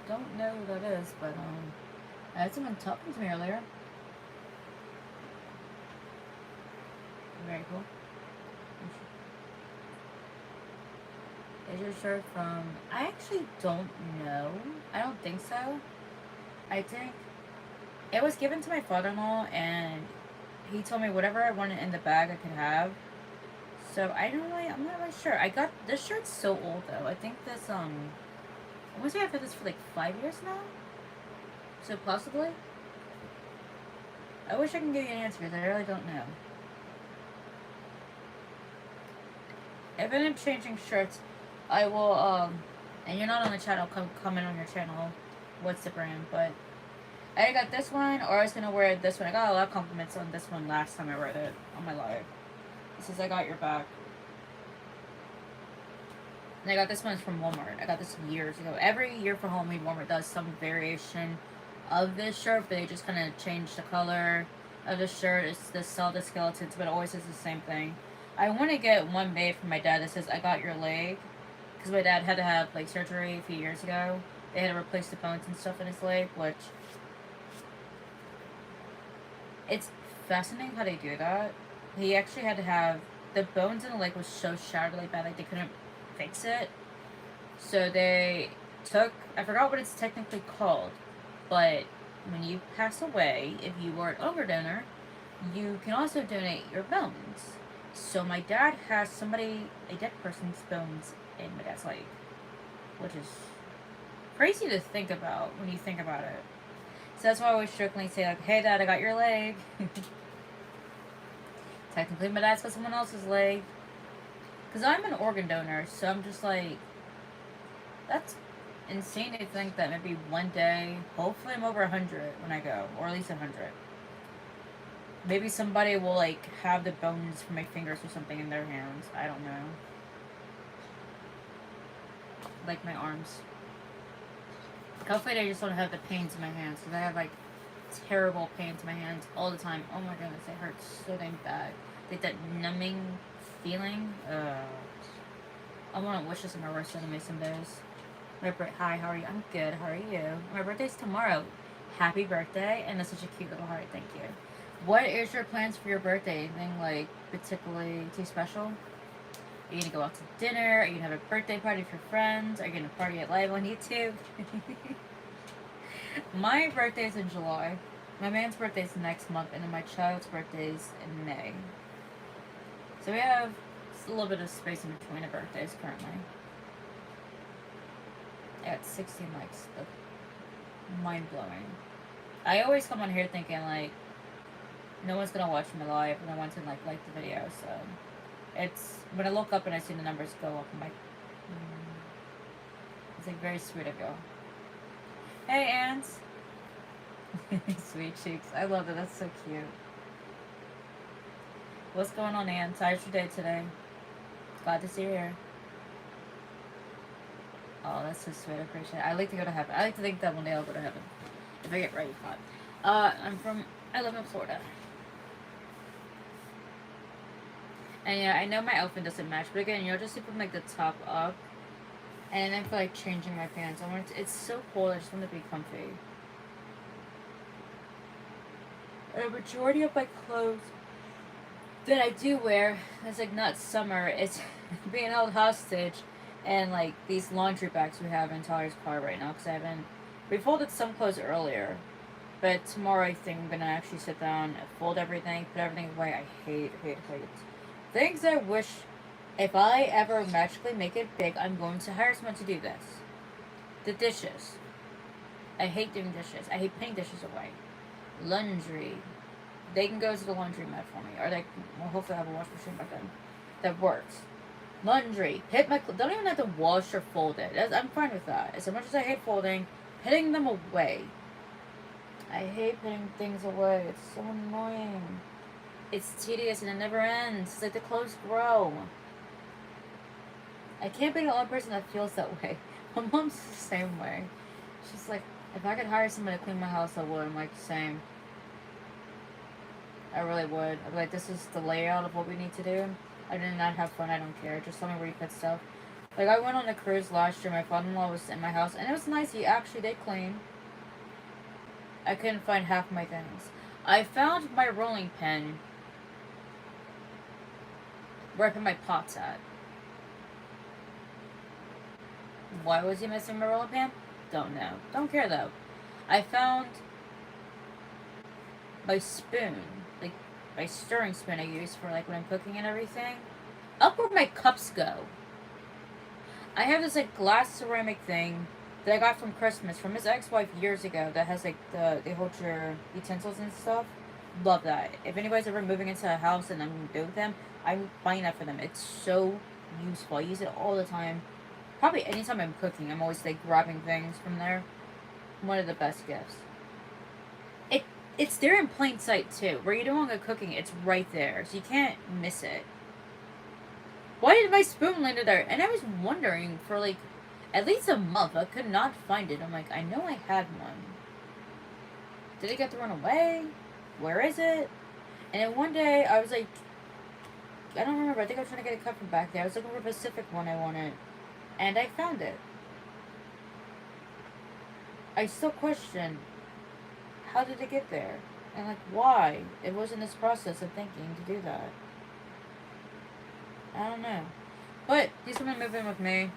don't know who that is, but I had someone talking to me earlier. Very cool. Is your shirt from, I actually don't know. I don't think so. I think it was given to my father-in-law, and he told me whatever I wanted in the bag I could have. So I'm not really sure. I got, this shirt's so old though. I think this, I want to say I've had this for like 5 years now. So possibly. I wish I can give you an answer because I really don't know. If I end up changing shirts, I will, and you're not on the channel, comment on your channel what's the brand, but I got this one, or I was gonna wear this one. I got a lot of compliments on this one last time I wore it on my live. It says, I got your back. And I got this one from Walmart. I got this years ago. Every year for Halloween, Walmart does some variation of this shirt, but they just kind of change the color of the shirt. It's the sell the skeletons, but it always says the same thing. I want to get one made for my dad that says, I got your leg. Because my dad had to have like surgery a few years ago. They had to replace the bones and stuff in his leg, which it's fascinating how they do that. He actually had to have the bones in the leg was so shattered really bad, like they couldn't fix it. So they took, I forgot what it's technically called, but when you pass away, if you were an organ donor, you can also donate your bones. So my dad has a dead person's bones in my dad's leg, which is crazy to think about when you think about it. So that's why I always jokingly say, like, hey dad, I got your leg. Technically my dad's got someone else's leg. Because I'm an organ donor, so I'm just like, that's insane to think that maybe one day, hopefully I'm over 100 when I go, or at least 100. Maybe somebody will like have the bones from my fingers or something in their hands. I don't know. Like my arms. Hopefully I just don't have the pains in my hands, because I have like terrible pains in my hands all the time. Oh my goodness, it hurts so dang bad. Like that numbing feeling. I want to wish this on my worst enemy some days. Hi, how are you? I'm good. How are you? My birthday's tomorrow. Happy birthday, and that's such a cute little heart. Thank you. What is your plans for your birthday? Anything like particularly too special? Are you gonna go out to dinner? Are you gonna have a birthday party with your friends? Are you gonna party it live on YouTube? My birthday's in July. My man's birthday's next month, and then my child's birthday's in May. So we have a little bit of space in between the birthdays currently. I got 16 likes. That's mind blowing. I always come on here thinking like no one's gonna watch my live, and I want to like the video. So it's when I look up and I see the numbers go up, I'm like, it's like very sweet of you. Hey, ants. Sweet cheeks. I love it. That's so cute. What's going on, ants? How's your day today? Glad to see you here. Oh, that's so sweet. I appreciate it. I like to go to heaven. I like to think that one day I'll go to heaven. If I get right with God. I live in Florida. And yeah, I know my outfit doesn't match, but again, you'll just see from like the top up. And then for like changing my pants, it's so cold, I just want to be comfy. A majority of my clothes that I do wear, it's like not summer, it's being held hostage. And like these laundry bags we have in Tyler's car right now, because we folded some clothes earlier. But tomorrow I think I'm going to actually sit down, fold everything, put everything away. I hate things I wish, if I ever magically make it big, I'm going to hire someone to do this. The dishes. I hate doing dishes. I hate putting dishes away. Laundry. They can go to the laundromat for me. Or hopefully I have a wash machine back then. That works. Laundry. Don't even have to wash or fold it. I'm fine with that. As much as I hate folding, putting them away. I hate putting things away. It's so annoying. It's tedious and it never ends. It's like the clothes grow. I can't be the only person that feels that way. My mom's the same way. She's like, if I could hire somebody to clean my house, I would. I'm like, same. I really would. I'd be like, this is the layout of what we need to do. I did not have fun. I don't care. Just tell me where you put stuff. Like, I went on a cruise last year. My father-in-law was in my house, and it was nice. He actually did clean. I couldn't find half my things. I found my rolling pin where I put my pots at. Why was he missing my rolling pin? Don't know. Don't care, though. I found my spoon. Like, my stirring spoon I use for, like, when I'm cooking and everything. Up where my cups go. I have this, like, glass ceramic thing that I got from Christmas from his ex-wife years ago that has, like, they hold your utensils and stuff. Love that. If anybody's ever moving into a house and I'm going to do with them, I'm buying that for them. It's so useful. I use it all the time. Probably anytime I'm cooking, I'm always, like, grabbing things from there. One of the best gifts. It's there in plain sight, too. Where you don't want to go cooking, it's right there. So you can't miss it. Why did my spoon land there? And I was wondering for, like, at least a month. I could not find it. I'm like, I know I had one. Did it get thrown away? Where is it? And then one day, I was like, I don't remember. I think I was trying to get a cup from back there. I was looking for a Pacific one I wanted. And I found it. I still question, how did it get there? And, like, why? It wasn't this process of thinking to do that. I don't know. But he's gonna move in with me.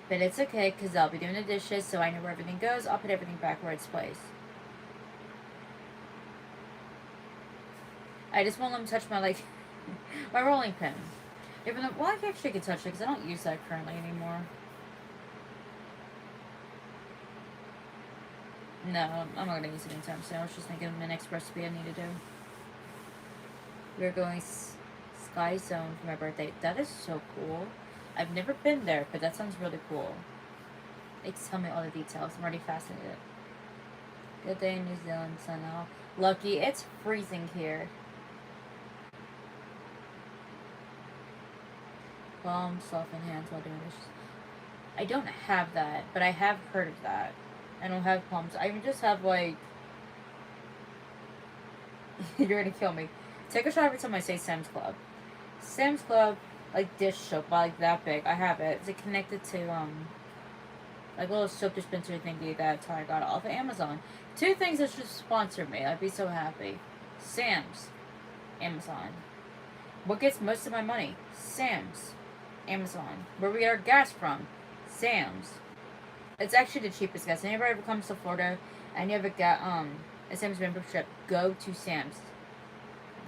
But it's okay, because I'll be doing the dishes, so I know where everything goes. I'll put everything back where it's placed. I just won't let him touch my, like, my rolling pin. Even though, well, I actually could touch it, because I don't use that currently anymore. No, I'm not going to use it anytime soon. I was just thinking of the next recipe I need to do. We're going Sky Zone for my birthday. That is so cool. I've never been there, but that sounds really cool. Like, tell me all the details. I'm already fascinated. Good day in New Zealand, sun out. Lucky, it's freezing here. Palm, soften hands while doing this. I don't have that, but I have heard of that. I don't have palms. I just have, like... You're gonna kill me. Take a shot every time I say Sam's Club. Sam's Club, like, dish soap, like, that big. I have it. It's like, connected to, like, a little soap dispenser thingy that I got off of Amazon. Two things that should sponsor me. I'd be so happy. Sam's. Amazon. What gets most of my money? Sam's. Amazon. Where we get our gas from? Sam's. It's actually the cheapest gas. Anybody ever comes to Florida and you have a Sam's membership, go to Sam's.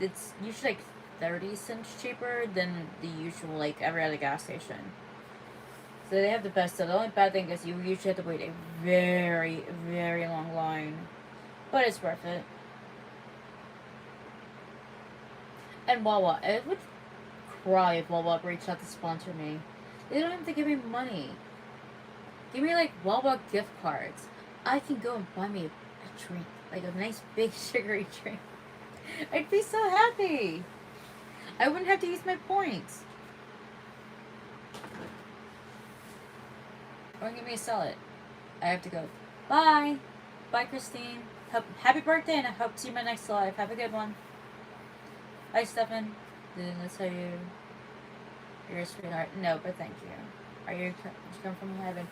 It's usually like 30 cents cheaper than the usual, like, every other gas station. So they have the best stuff. The only bad thing is you usually have to wait a very, very long line. But it's worth it. And Wawa. I would cry if Wawa reached out to sponsor me. They don't have to give me money. Give me, like, Wawa gift cards. I can go and buy me a drink. Like, a nice, big, sugary drink. I'd be so happy. I wouldn't have to use my points. Or give me to sell it. I have to go. Bye. Bye, Christine. Happy birthday, and I hope to see you in my next live. Have a good one. Bye, Stefan. Didn't I tell you you're a sweetheart? No, but thank you. Are you come from heaven?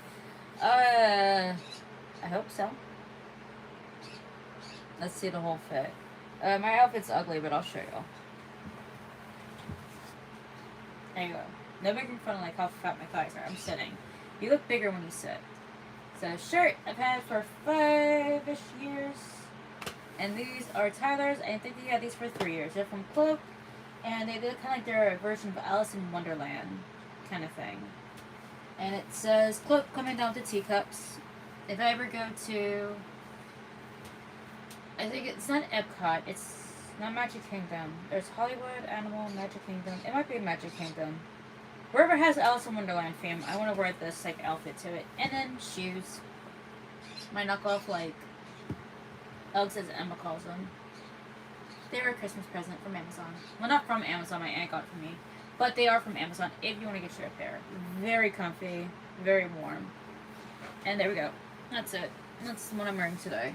I hope so. Let's see the whole fit. My outfit's ugly, but I'll show you. There you go. No making fun of, like, how fat my thighs are. I'm sitting. You look bigger when you sit. So, shirt I've had for 5-ish years. And these are Tyler's. I think they had these for 3 years. They're from Cloak. And they look kind of like they're a version of Alice in Wonderland kind of thing. And it says, Cloak coming down to teacups. If I ever go to... I think it's not Epcot. It's not Magic Kingdom. There's Hollywood, Animal, Magic Kingdom. It might be Magic Kingdom. Wherever has Alice in Wonderland fame, I want to wear this, like, outfit to it. And then shoes. My knockoff, like, Uggs as Emma calls them. They were a Christmas present from Amazon. Well, not from Amazon, my aunt got it for me. But they are from Amazon if you want to get your pair. Very comfy, very warm. And there we go. That's it. That's what I'm wearing today.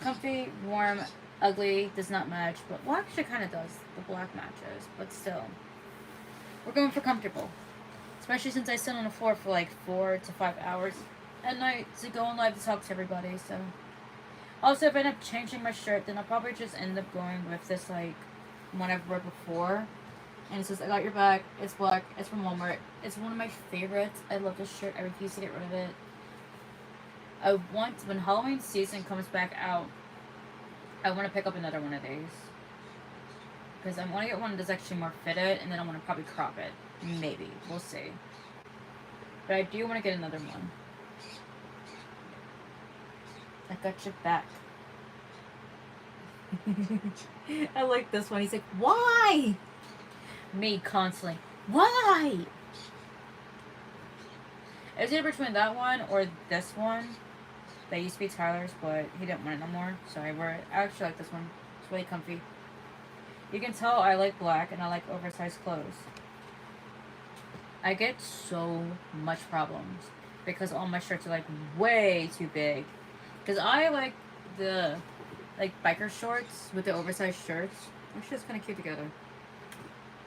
Comfy, warm, ugly, does not match. But, well, actually kind of does. The black matches. But still. We're going for comfortable. Especially since I sit on the floor for like 4 to 5 hours at night to go on live to talk to everybody, so. Also, if I end up changing my shirt, then I'll probably just end up going with this, like, one I've worn before. And it says, I got your back. It's black. It's from Walmart. It's one of my favorites. I love this shirt. I refuse to get rid of it. I want, when Halloween season comes back out, I want to pick up another one of these. Because I want to get one that's actually more fitted, and then I want to probably crop it. Maybe. We'll see. But I do want to get another one. I got your back. I like this one. He's like, why? Me constantly. Why? It was either between that one or this one. That used to be Tyler's, but he didn't want it no more. So I wear it. I actually like this one. It's really comfy. You can tell I like black and I like oversized clothes. I get so much problems because all my shirts are like way too big. Because I like the biker shorts with the oversized shirts. Actually, it's kind of cute together.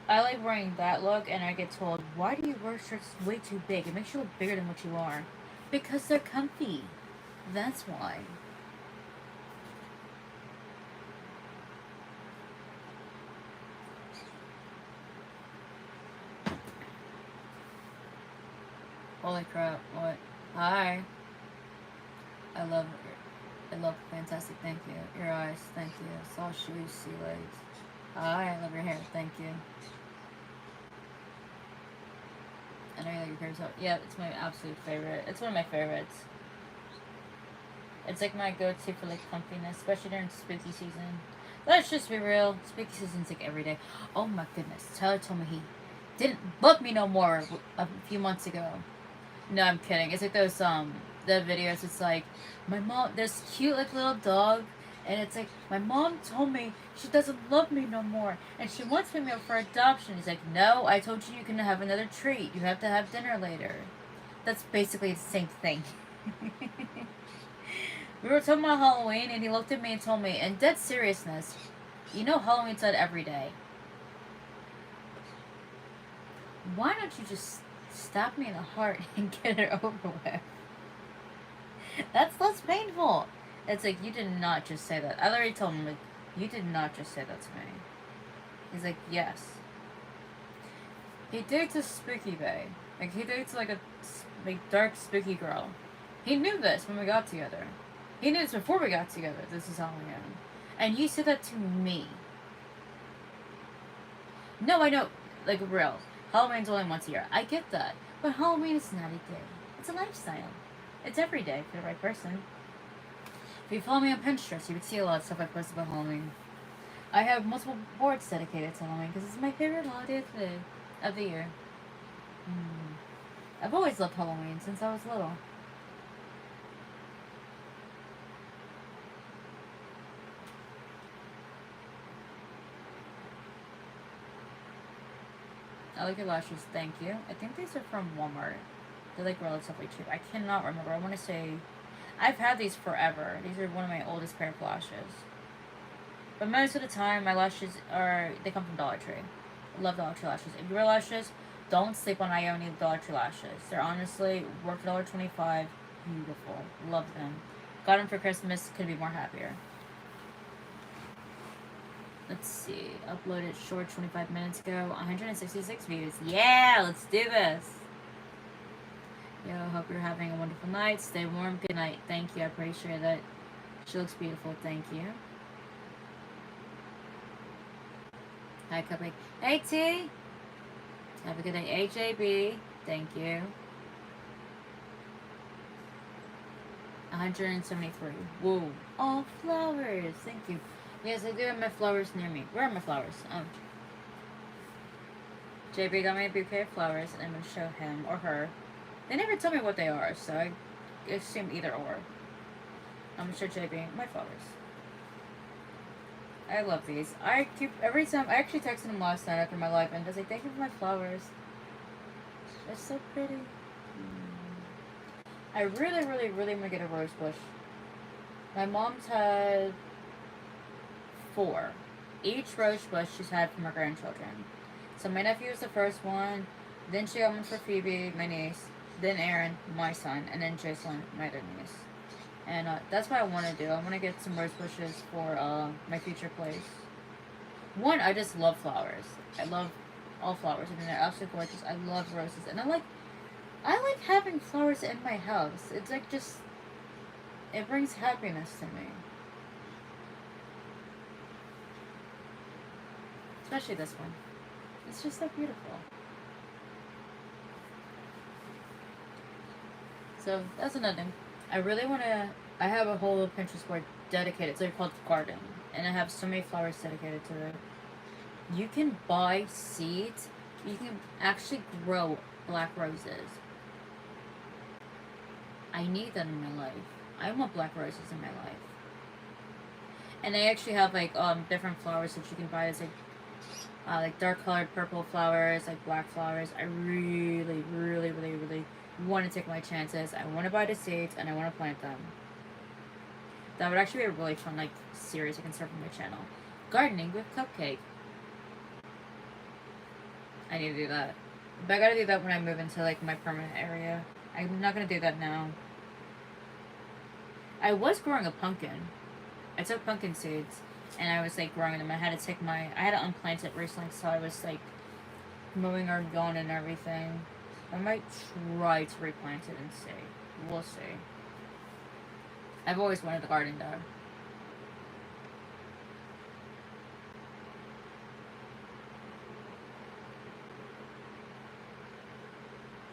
I like wearing that look, and I get told, why do you wear shirts way too big? It makes you look bigger than what you are. Because they're comfy. That's why. Holy crap, what? Hi. I love fantastic, thank you. Your eyes, thank you. Saw shoes, sea legs. Hi, I love your hair, thank you. I know you like your hair so. Yeah, it's my absolute favorite. It's one of my favorites. It's like my go-to for like comfiness, especially during spooky season. Let's just be real. Spooky season's like every day. Oh my goodness. Tyler told me he didn't love me no more a few months ago. No, I'm kidding. It's like those the videos. It's like my mom. This cute like little dog, and it's like my mom told me she doesn't love me no more, and she wants me up for adoption. He's like, no, I told you can have another treat. You have to have dinner later. That's basically the same thing. We were talking about Halloween, and he looked at me and told me, in dead seriousness, you know Halloween's out every day. Why don't you just stab me in the heart and get it over with? That's less painful. It's like, you did not just say that. I already told him, like, you did not just say that to me. He's like, yes. He dates a spooky bae. Like, he dates like a dark spooky girl. He knew this when we got together. He knew this before we got together. This is Halloween. And you said that to me. No, I know. Like, real. Halloween's only once a year. I get that. But Halloween is not a day. It's a lifestyle. It's every day for the right person. If you follow me on Pinterest, you would see a lot of stuff I post about Halloween. I have multiple boards dedicated to Halloween because it's my favorite holiday of the year. I've always loved Halloween since I was little. I like your lashes, thank you. I think these are from Walmart. They're like relatively cheap. I cannot remember. I want to say... I've had these forever. These are one of my oldest pair of lashes. But most of the time, my lashes they come from Dollar Tree. I love Dollar Tree lashes. If you wear lashes, don't sleep on Ione Dollar Tree lashes. They're honestly worth $1.25. Beautiful. Love them. Got them for Christmas. Couldn't be more happier. Let's see. Uploaded short 25 minutes ago. 166 views. Yeah, let's do this. Yo, hope you're having a wonderful night. Stay warm. Good night. Thank you. I appreciate that. She looks beautiful. Thank you. Hi, Cupcake. Hey, T. Have a good night. AJB. Thank you. 173. Whoa. Oh, flowers. Thank you. Yes, I do have my flowers near me. Where are my flowers? JB got me a bouquet of flowers, and I'm going to show him or her. They never tell me what they are, so I assume either or. I'm going to show JB my flowers. I love these. I keep every time. I actually texted him last night after my live, and I was like, "Thank you for my flowers. They're so pretty." I really, really, really want to get a rose bush. My mom's had 4. Each rose bush she's had from her grandchildren. So my nephew was the first one. Then she got one for Phoebe, my niece. Then Aaron, my son, and then Jason, my other niece. And that's what I want to do. I want to get some rose bushes for my future place. One, I just love flowers. I love all flowers. I mean, they're absolutely gorgeous. I love roses, and I like having flowers in my house. It's like just, it brings happiness to me. Especially this one. It's just so beautiful. So that's another thing. I really want to. I have a whole Pinterest board dedicated. So it's called Garden, and I have so many flowers dedicated to it. You can buy seeds. You can actually grow black roses. I need that in my life. I want black roses in my life. And they actually have like different flowers that you can buy. It's like dark colored purple flowers, like black flowers. I really, really, really, really want to take my chances. I want to buy the seeds and I want to plant them. That would actually be a really fun like series I can start from my channel. Gardening with Cupcake. I need to do that. But I gotta do that when I move into like my permanent area. I'm not gonna do that now. I was growing a pumpkin. I took pumpkin seeds and I was like growing them. I had to unplant it recently, so I was like mowing our lawn and everything. I might try to replant it and see. We'll see. I've always wanted a garden though.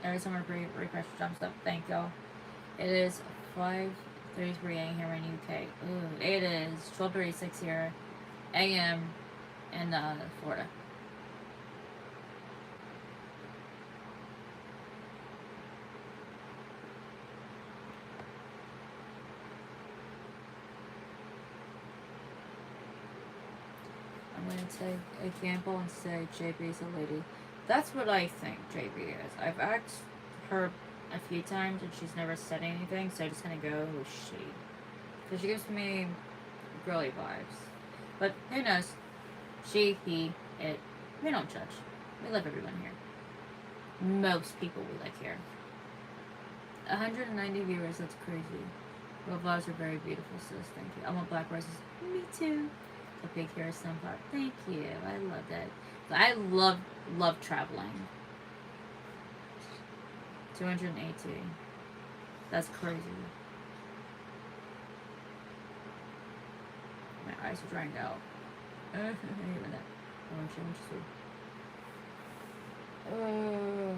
Every summer refresh jumps up. Thank y'all. It is 5:33 a.m. here in UK. Ooh, it is 12:36 here a.m. in Florida. I'm going to take a gamble and say JB is a lady. That's what I think JB is. I've asked her a few times and she's never said anything, so I'm just gonna go with she. Because she gives me girly vibes. But who knows? She, he, it. We don't judge. We love everyone here. Most people we like here. 190 viewers, that's crazy. Your vlogs are very beautiful, sis. Thank you. I want black roses. Me too. A big hair sunflower. Thank you. I love that. I love traveling. 280. That's crazy. My eyes are drying out. I hate that. Oh,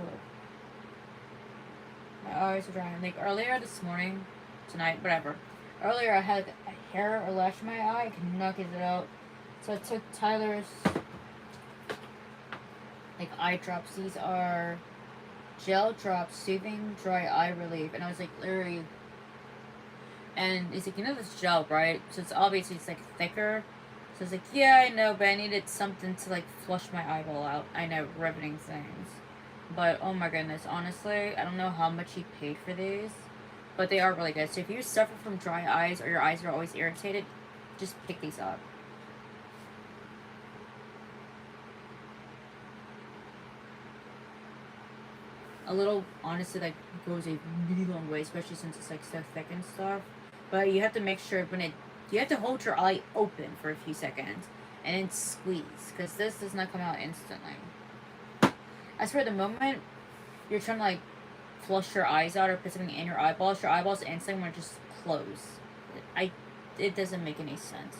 my eyes are drying. Like earlier this morning, tonight, whatever. Earlier I had a hair or lash in my eye. I could not get it out. So I took Tyler's like eye drops. These are gel drops, soothing dry eye relief. And I was like, literally. And he's like, you know this gel, right? So it's obviously it's like thicker. So I was like, yeah, I know, but I needed something to like flush my eyeball out. I know, riveting things. But oh my goodness, honestly, I don't know how much he paid for these, but they are really good. So if you suffer from dry eyes or your eyes are always irritated, just pick these up. A little, honestly, like goes a really long way, especially since it's like so thick and stuff. But you have to make sure you have to hold your eye open for a few seconds and then squeeze, because this does not come out instantly. As for the moment you're trying to like flush your eyes out or put something in your eyeballs instantly want to just close. It doesn't make any sense.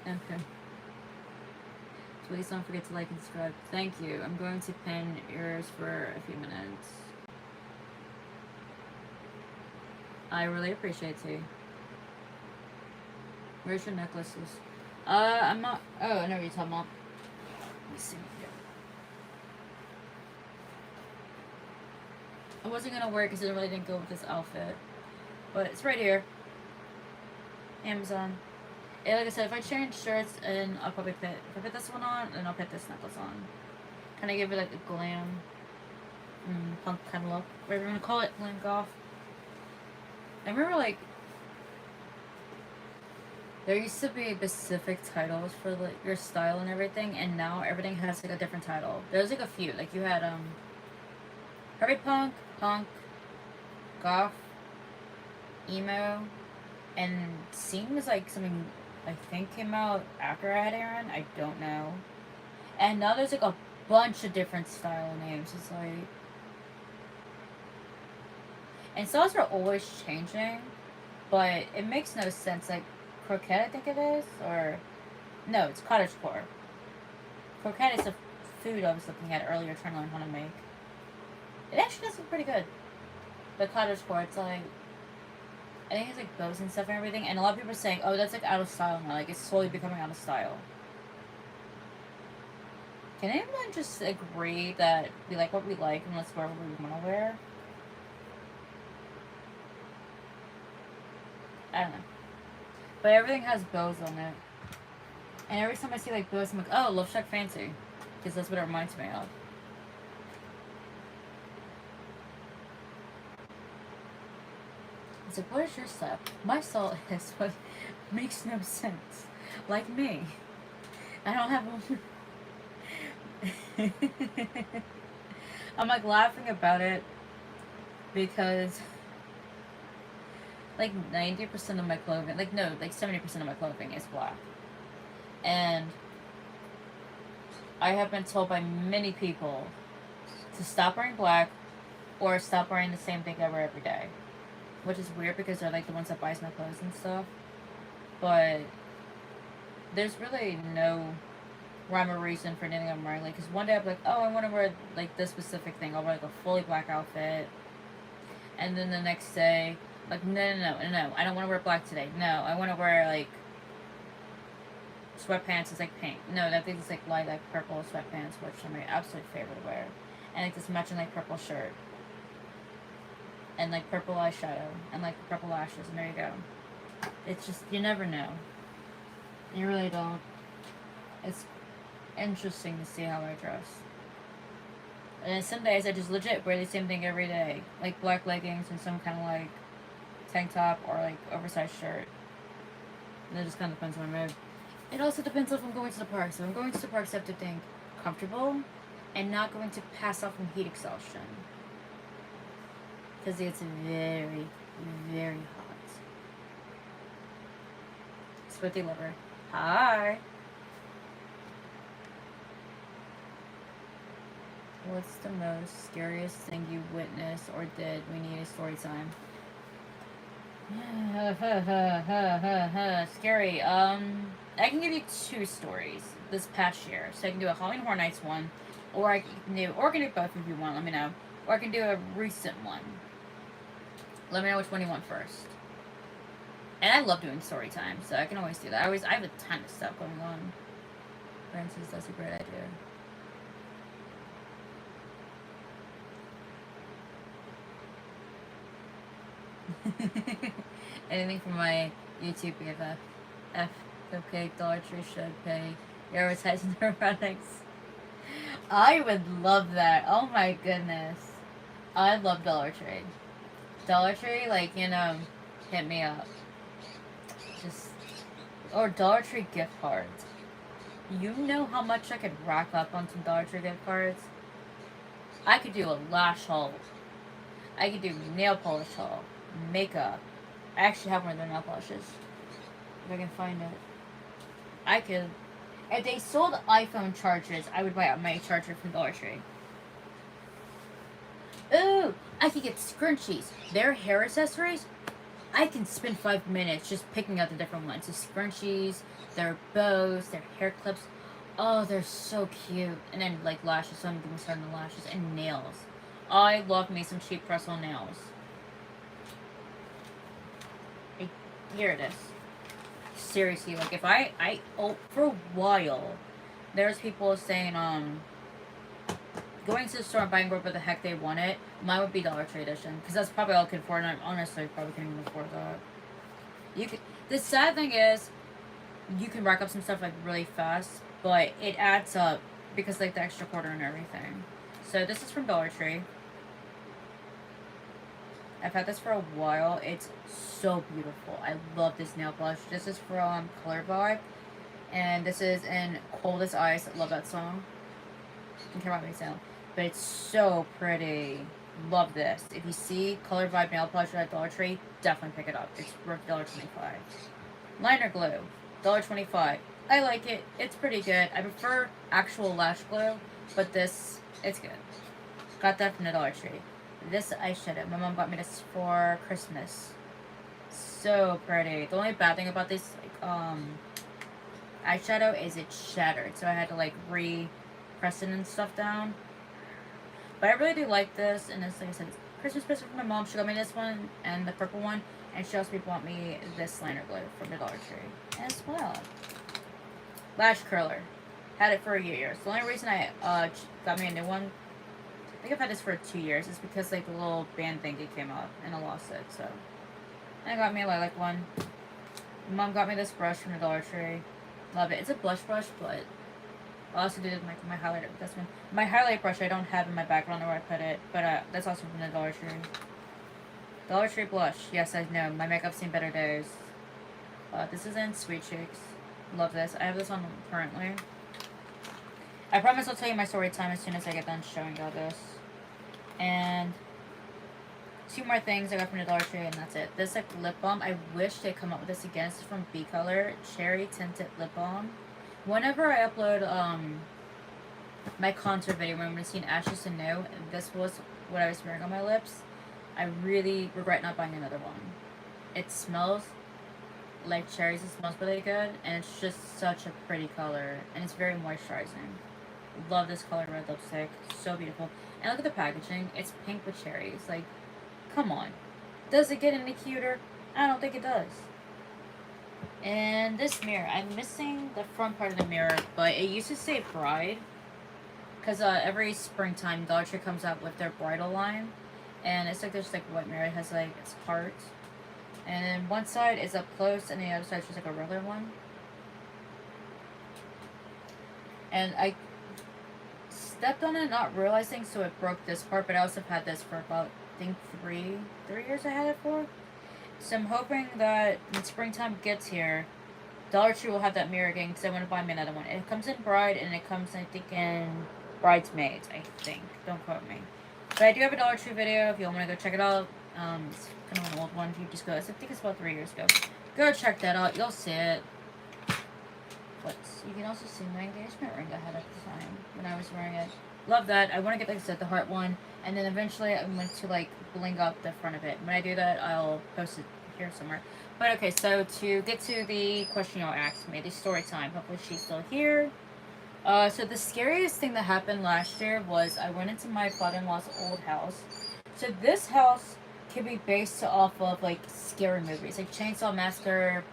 Okay. Please don't forget to like and subscribe. Thank you. I'm going to pin yours for a few minutes. I really appreciate it. Where's your necklaces? I'm not. Oh, I know what you're talking about. Let me see. It wasn't gonna work because it really didn't go with this outfit. But it's right here. Amazon. And like I said, if I change shirts, and I'll probably put, if I put this one on, then I'll put this necklace on. Kind of give it like a glam, punk kind of look. Whatever you want to call it, glam goth. I remember like, there used to be specific titles for like your style and everything, and now everything has like a different title. There's like a few. Like you had Heavy punk, goth, emo, and scene was like something I think came out after I had Aaron. I don't know. And now there's like a bunch of different style names. It's like, and styles are always changing, but it makes no sense. Like croquette, I think it is, or no, it's cottagecore. Croquette is a food I was looking at earlier, trying to learn how to make. It actually does look pretty good. But cottagecore, it's like, I think it's like bows and stuff and everything, and a lot of people are saying, oh, that's like out of style now. Like it's slowly becoming out of style. Can anyone just agree that we like what we like and let's wear what we want to wear? I don't know. But everything has bows on it. And every time I see like bows, I'm like, oh, Love Shack Fancy. Because that's what it reminds me of. It's like, what is your style? My style is what makes no sense. Like me. I don't have one. I'm like laughing about it because like 90% of my clothing, like no, like 70% of my clothing is black. And I have been told by many people to stop wearing black or stop wearing the same thing I wear every day. Which is weird because they're like the ones that buys my clothes and stuff. But there's really no rhyme or reason for anything I'm wearing. Like, because one day I'm like, oh, I want to wear like this specific thing. I'll wear like a fully black outfit. And then the next day, like, no, I don't want to wear black today. No, I want to wear like sweatpants is like pink. No, that thing is like lilac purple sweatpants, which are my absolute favorite to wear. And like this matching like purple shirt. And like purple eyeshadow. And like purple lashes. And there you go. It's just, you never know. You really don't. It's interesting to see how I dress. And then some days I just legit wear the same thing every day. Like black leggings and some kind of like tank top or like oversized shirt. And it just kind of depends on my mood. It also depends if I'm going to the park. So if I'm going to the park, I have to think comfortable and not going to pass out from heat exhaustion. Because it's very, very hot. Swifty lover. Hi. What's the most scariest thing you witnessed or did? We need a story time. Scary. I can give you 2 stories this past year. So I can do a Halloween Horror Nights one, or I can do both if you want. Let me know. Or I can do a recent one. Let me know which one you want first. And I love doing story time, so I can always do that. I have a ton of stuff going on. Francis, that's a great idea. Anything from my YouTube BFF. F. Cupcake, Dollar Tree should pay your advertising their products. I would love that. Oh my goodness. I love Dollar Tree. Dollar Tree, like, you know, hit me up. Just, or Dollar Tree gift cards. You know how much I could rack up on some Dollar Tree gift cards? I could do a lash haul. I could do nail polish haul. Makeup. I actually have one of their nail polishes. If I can find it. I could. If they sold iPhone chargers, I would buy my charger from Dollar Tree. Ooh, I could get scrunchies. Their hair accessories, I can spend 5 minutes just picking out the different ones. The scrunchies, their bows, their hair clips. Oh, they're so cute. And then like lashes, so I'm going to start on the lashes. And nails. I love me some cheap press-on nails. Here it is. Seriously, like if I for a while, there's people saying, going to the store and buying whatever the heck they wanted, mine would be Dollar Tree edition because that's probably all I could afford, and I honestly probably couldn't even afford that. You could. The sad thing is, you can rack up some stuff like really fast, but it adds up because like the extra quarter and everything. So this is from Dollar Tree. I've had this for a while. It's so beautiful. I love this nail blush. This is from Color Vibe, and this is in Coldest Ice. I love that song. I don't care what it sound, but it's so pretty. Love this. If you see Color Vibe nail blush at Dollar Tree, definitely pick it up. It's worth $1.25. Liner glue, $1.25. I like it. It's pretty good. I prefer actual lash glue, but this, it's good. Got that from the Dollar Tree. This eyeshadow, my mom got me this for Christmas. So pretty. The only bad thing about this eyeshadow is it shattered, so I had to like re-press it and stuff down. But I really do like this, and it's like I said, it's Christmas present from my mom. She got me this one and the purple one, and she also bought me this liner glue from the Dollar Tree as well. Lash curler, had it for a year. So the only reason I got me a new one, I think I've had this for 2 years, is because like the little band thingy came out and I lost it. So and I got me a lilac one. Mom got me this brush from the Dollar Tree. Love it. It's a blush brush, but I also did my highlighter with this one. My highlight brush I don't have in my background where I put it, but that's also from the Dollar Tree. Dollar Tree blush. Yes, I know. My makeup's seen better days. This is in Sweet Cheeks. Love this. I have this on currently. I promise I'll tell you my story time as soon as I get done showing y'all this. And 2 more things I got from the Dollar Tree, and that's it. This like lip balm. I wish they'd come up with this again. This is from B Color Cherry Tinted Lip Balm. Whenever I upload my contour video when I'm gonna see an Ashes to New, this was what I was wearing on my lips. I really regret not buying another one. It smells like cherries. It smells really good, and it's just such a pretty color, and it's very moisturizing. Love this color red lipstick. So beautiful. And look at the packaging. It's pink with cherries. Like, come on. Does it get any cuter? I don't think it does. And this mirror. I'm missing the front part of the mirror, but it used to say Bride. Because every springtime, Dollar Tree comes out with their bridal line. And it's like this like white mirror. It has like its heart. And then one side is up close, and the other side is just like a regular one. And I stepped on it not realizing, so it broke this part, but I also have had this for about, I think, three years I had it for. So I'm hoping that when springtime gets here, Dollar Tree will have that mirror again, because I want to buy me another one. It comes in Bride, and it comes, I think, in Bridesmaids, I think. Don't quote me. But I do have a Dollar Tree video if you want to go check it out. It's kind of an old one. You just go, I think it's about 3 years ago. Go check that out. You'll see it. You can also see my engagement ring I had at the time when I was wearing it. Love that. I want to get, like I said, the heart one. And then eventually I'm going to, like, bling up the front of it. When I do that, I'll post it here somewhere. But, okay, so to get to the question y'all asked me, the story time. Hopefully she's still here. So the scariest thing that happened last year was I went into my father-in-law's old house. So this house can be based off of, like, scary movies. Like Chainsaw Massacre,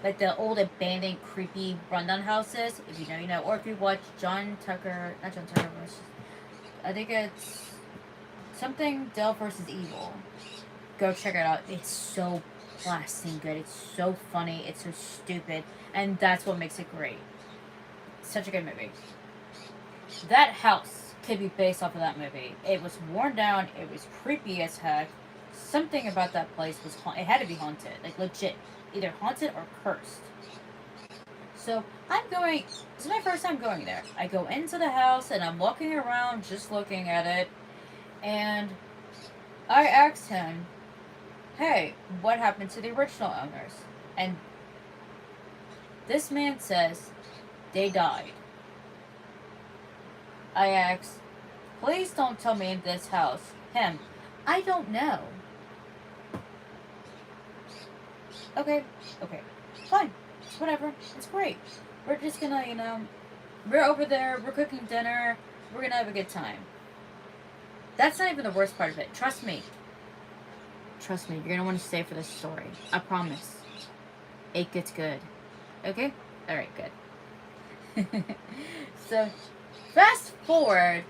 like the old abandoned creepy rundown houses. If you know, you know. Or if you watch not John Tucker, I think it's something Dale vs. Evil. Go check it out. It's so blasting good. It's so funny. It's so stupid. And that's what makes it great. Such a good movie. That house could be based off of that movie. It was worn down. It was creepy as heck. Something about that place was it had to be haunted. Like legit. Either haunted or cursed. So I'm going, this is my first time going there. I go into the house and I'm walking around just looking at it, and I asked him, hey, what happened to the original owners? And this man says they died. I asked, please don't tell me in this house. Him, I don't know. Okay, fine, it's whatever, it's great. We're just gonna, you know, we're over there, we're cooking dinner, we're gonna have a good time. That's not even the worst part of it. Trust me, you're gonna want to stay for this story. I promise. It gets good. Okay? Alright, good. So, fast forward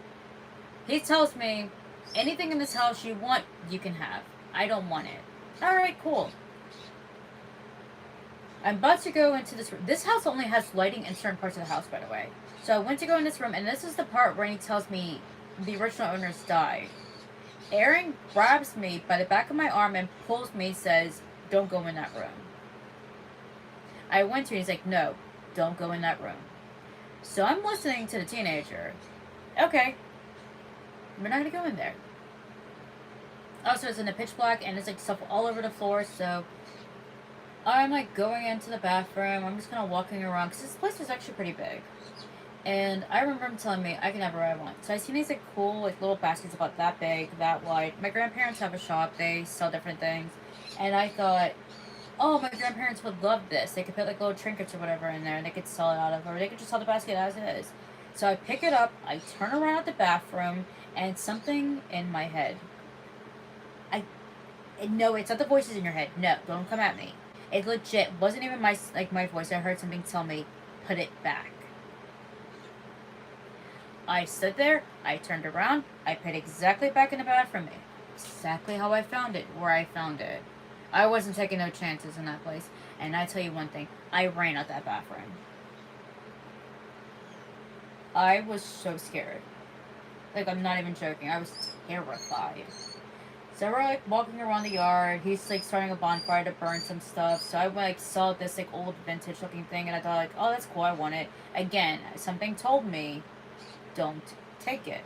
He tells me, anything in this house you want, you can have. I don't want it. Alright, cool. I'm about to go into this room. This house only has lighting in certain parts of the house, by the way. So I went to go in this room, and this is the part where he tells me the original owners died. Aaron grabs me by the back of my arm and pulls me, says, don't go in that room. I went to him, he's like, no, don't go in that room. So I'm listening to the teenager. Okay, we're not gonna go in there. Also, it's in the pitch black, and it's like stuff all over the floor, so I'm like going into the bathroom. I'm just kind of walking around because this place was actually pretty big. And I remember him telling me I can have whatever I want. So I seen these like cool like little baskets about that big, that wide. My grandparents have a shop. They sell different things. And I thought, oh, my grandparents would love this. They could put like little trinkets or whatever in there and they could sell it out of, or they could just sell the basket as it is. So I pick it up, I turn around at the bathroom, and something in my head. No, it's not the voices in your head. No, don't come at me. It legit wasn't even my voice. I heard something tell me, put it back. I stood there, I turned around, I put it exactly back in the bathroom. Exactly how I found it, where I found it. I wasn't taking no chances in that place. And I tell you one thing, I ran out that bathroom. I was so scared. Like, I'm not even joking. I was terrified. So we're like walking around the yard. He's like starting a bonfire to burn some stuff. So I like saw this like old vintage looking thing and I thought like, oh, that's cool, I want it. Again, something told me, don't take it.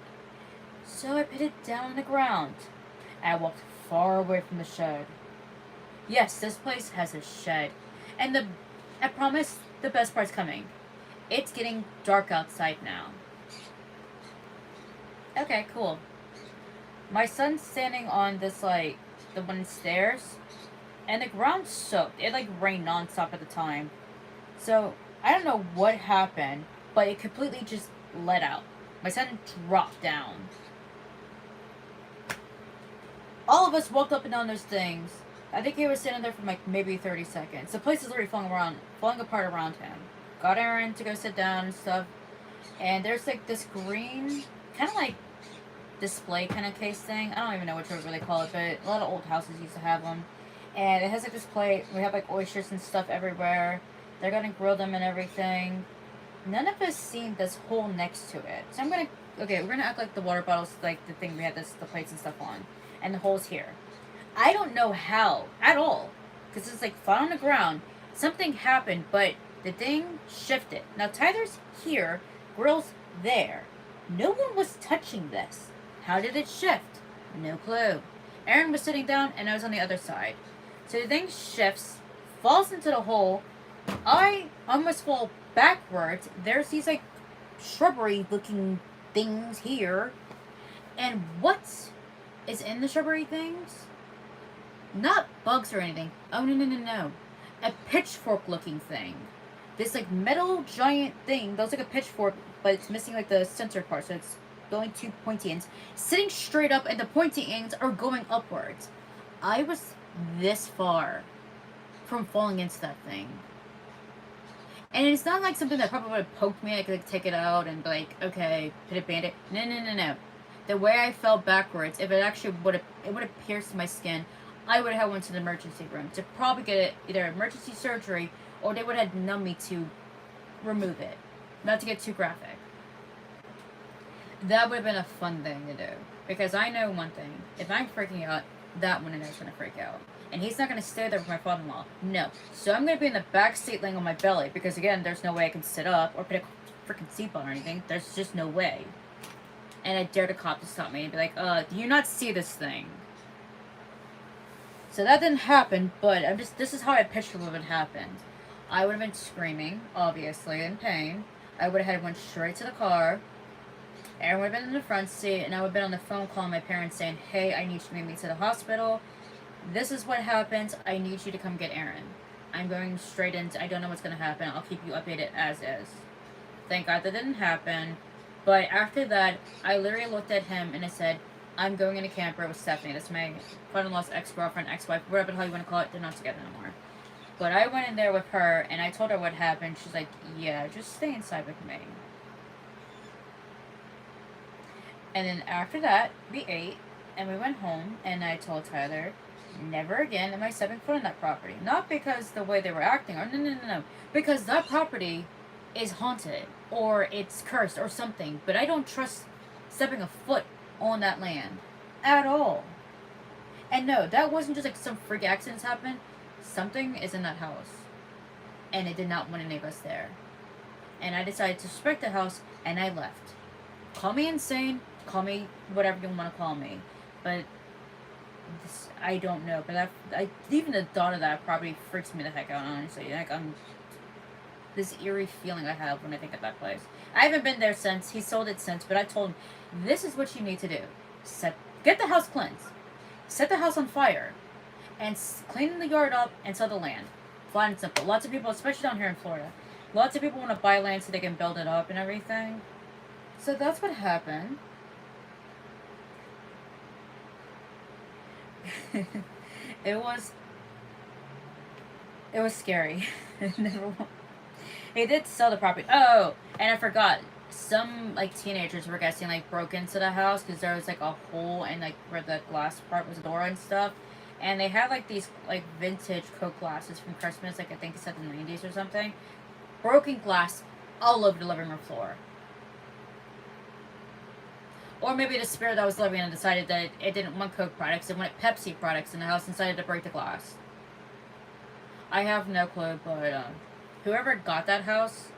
So I put it down on the ground. I walked far away from the shed. Yes, this place has a shed. And I promise the best part's coming. It's getting dark outside now. Okay, cool. My son's standing on this, like, the one stairs, and the ground's soaked. It, like, rained nonstop at the time. So, I don't know what happened, but it completely just let out. My son dropped down. All of us walked up and down those things. I think he was standing there for, like, maybe 30 seconds. The place is literally falling apart around him. Got Aaron to go sit down and stuff. And there's, like, this green, kind of like, display kind of case thing. I don't even know what to really call it, but a lot of old houses used to have them. And it has like this plate. We have like oysters and stuff everywhere. They're gonna grill them and everything. None of us seen this hole next to it. So we're gonna act like the water bottles, like the thing we had the plates and stuff on. And the hole's here. I don't know how, at all. Because it's like flat on the ground. Something happened, but the thing shifted. Now Tyler's here, grill's there. No one was touching this. How did it shift? No clue. Aaron was sitting down and I was on the other side. So the thing shifts, falls into the hole. I almost fall backwards. There's these like shrubbery looking things here. And what is in the shrubbery things? Not bugs or anything. Oh, no. A pitchfork looking thing. This like metal giant thing that looks like a pitchfork, but it's missing like the center part, so it's only two pointy ends, sitting straight up and the pointy ends are going upwards. I was this far from falling into that thing. And it's not like something that probably would have poked me. I could like take it out and be like, okay, hit a bandit. No. The way I fell backwards, if it actually would have pierced my skin, I would have went to the emergency room to probably get either emergency surgery or they would have numbed me to remove it. Not to get too graphic. That would have been a fun thing to do. Because I know one thing. If I'm freaking out, that one is going to freak out. And he's not going to stay there with my father-in-law. No. So I'm going to be in the back seat laying on my belly. Because again, there's no way I can sit up or put a freaking seatbelt or anything. There's just no way. And I dared a cop to stop me and be like, do you not see this thing? So that didn't happen, but this is how I pictured what would happen. I would have been screaming, obviously, in pain. I would have went straight to the car. Aaron would have been in the front seat, and I would have been on the phone calling my parents saying, hey, I need you to meet me to the hospital. This is what happens. I need you to come get Aaron. I'm going straight into, I don't know what's going to happen. I'll keep you updated as is. Thank God that didn't happen. But after that, I literally looked at him and I said, I'm going in a camper with Stephanie. That's my father-in-law's ex-girlfriend, ex-wife, whatever the hell you want to call it. They're not together anymore. But I went in there with her, and I told her what happened. She's like, yeah, just stay inside with me. And then after that, we ate and we went home. And I told Tyler, never again am I stepping foot on that property. Not because the way they were acting, or no. Because that property is haunted or it's cursed or something. But I don't trust stepping a foot on that land at all. And no, that wasn't just like some freak accidents happened. Something is in that house. And it did not want any of us there. And I decided to respect the house and I left. Call me insane, call me whatever you want to call me. But this, I don't know. But even the thought of that probably freaks me the heck out, honestly. Like, this eerie feeling I have when I think of that place. I haven't been there since. He sold it since. But I told him, this is what you need to do. Get the house cleansed. Set the house on fire. And clean the yard up and sell the land. Flat and simple. Lots of people, especially down here in Florida, lots of people want to buy land so they can build it up and everything. So that's what happened. It was scary. They did sell the property. Oh, and I forgot. Some like teenagers were guessing like broke into the house because there was like a hole in like where the glass part was, the door and stuff. And they had like these like vintage Coke glasses from Christmas, like I think it's at the 90s or something. Broken glass all over the living room floor. Or maybe the spirit that was living in decided that it didn't want Coke products, it wanted Pepsi products in the house and decided to break the glass. I have no clue, but whoever got that house,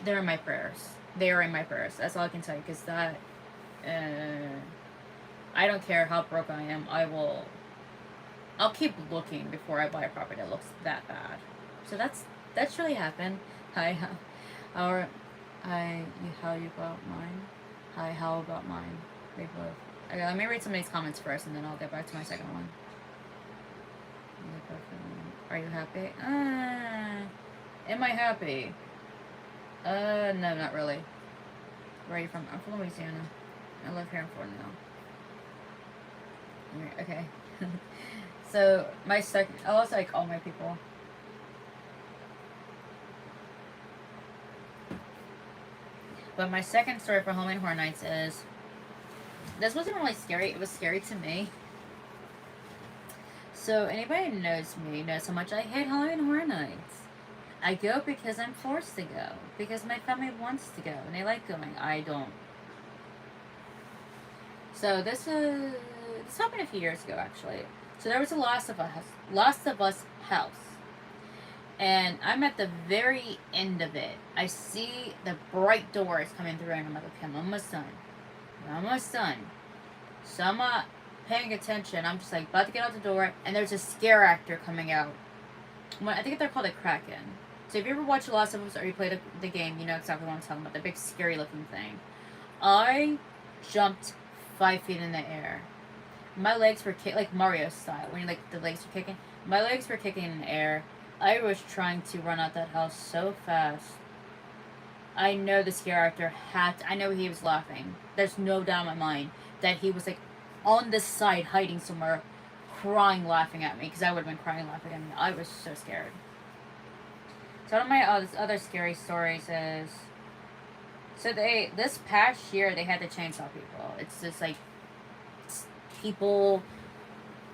they're in my prayers. They are in my prayers. That's all I can tell you, because that, I don't care how broke I am, I'll keep looking before I buy a property that looks that bad. So that's really happened. Hi, how you about mine? Hi, how about mine? They both. Okay, let me read some of these comments first, and then I'll get back to my second one. Are you happy? Am I happy? No, not really. Where are you from? I'm from Louisiana. I live here in Florida now. Okay. So, my second... I lost, like, all my people. But my second story for Halloween Horror Nights is... This wasn't really scary. It was scary to me. So, anybody who knows me knows how much I hate Halloween Horror Nights. I go because I'm forced to go. Because my family wants to go. And they like going. I don't. So, this happened a few years ago, actually. So, there was a Last of Us house. And I'm at the very end of it. I see the bright doors coming through, and I'm like, okay, I'm almost done. So I'm not paying attention. I'm just like about to get out the door, and there's a scare actor coming out. I think they're called a Kraken. So if you ever watch The Last of Us or you play the game, you know exactly what I'm talking about. The big scary looking thing. I jumped 5 feet in the air. My legs were like Mario style, when like the legs are kicking. My legs were kicking in the air. I was trying to run out that house so fast. I know this character I know he was laughing. There's no doubt in my mind that he was like on this side hiding somewhere, crying, laughing at me, because I would have been crying, laughing at me. I was so scared. So one of my other scary stories is, so this past year they had to chainsaw people. It's just like people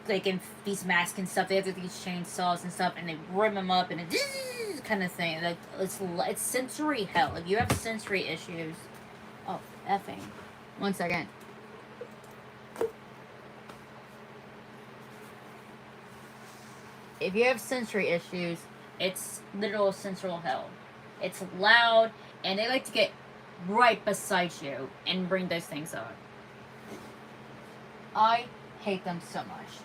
like in these masks and stuff. They have these chainsaws and stuff, and they rim them up and it kind of thing. Like it's sensory hell. If you have sensory issues, oh effing, 1 second. If you have sensory issues, it's literal sensual hell. It's loud, and they like to get right beside you and bring those things up. I hate them so much.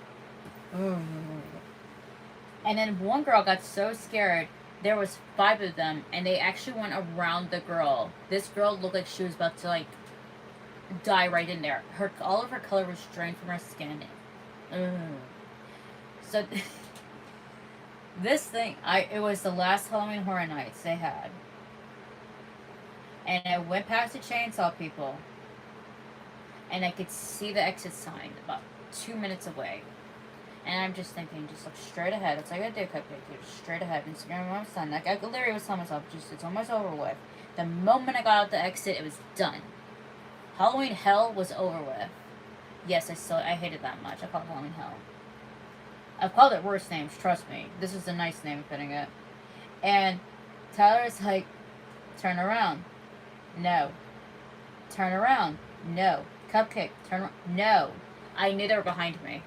And then one girl got so scared. There was 5 of them, and they actually went around the girl. This girl looked like she was about to like die right in there. All of her color was drained from her skin. So this thing, it was the last Halloween Horror Nights they had, and I went past the chainsaw people, and I could see the exit sign about 2 minutes away. And I'm just thinking, just look straight ahead. That's all I gotta do, Cupcake. Just straight ahead. Instagram my son. Like I literally was telling myself, it's almost over with. The moment I got out the exit, it was done. Halloween Hell was over with. Yes, I hate it that much. I call it Halloween Hell. I've called it worse names, trust me. This is a nice name of putting it. And Tyler's like, turn around. No. Turn around. No. Cupcake, turn around. No. I knew they were behind me.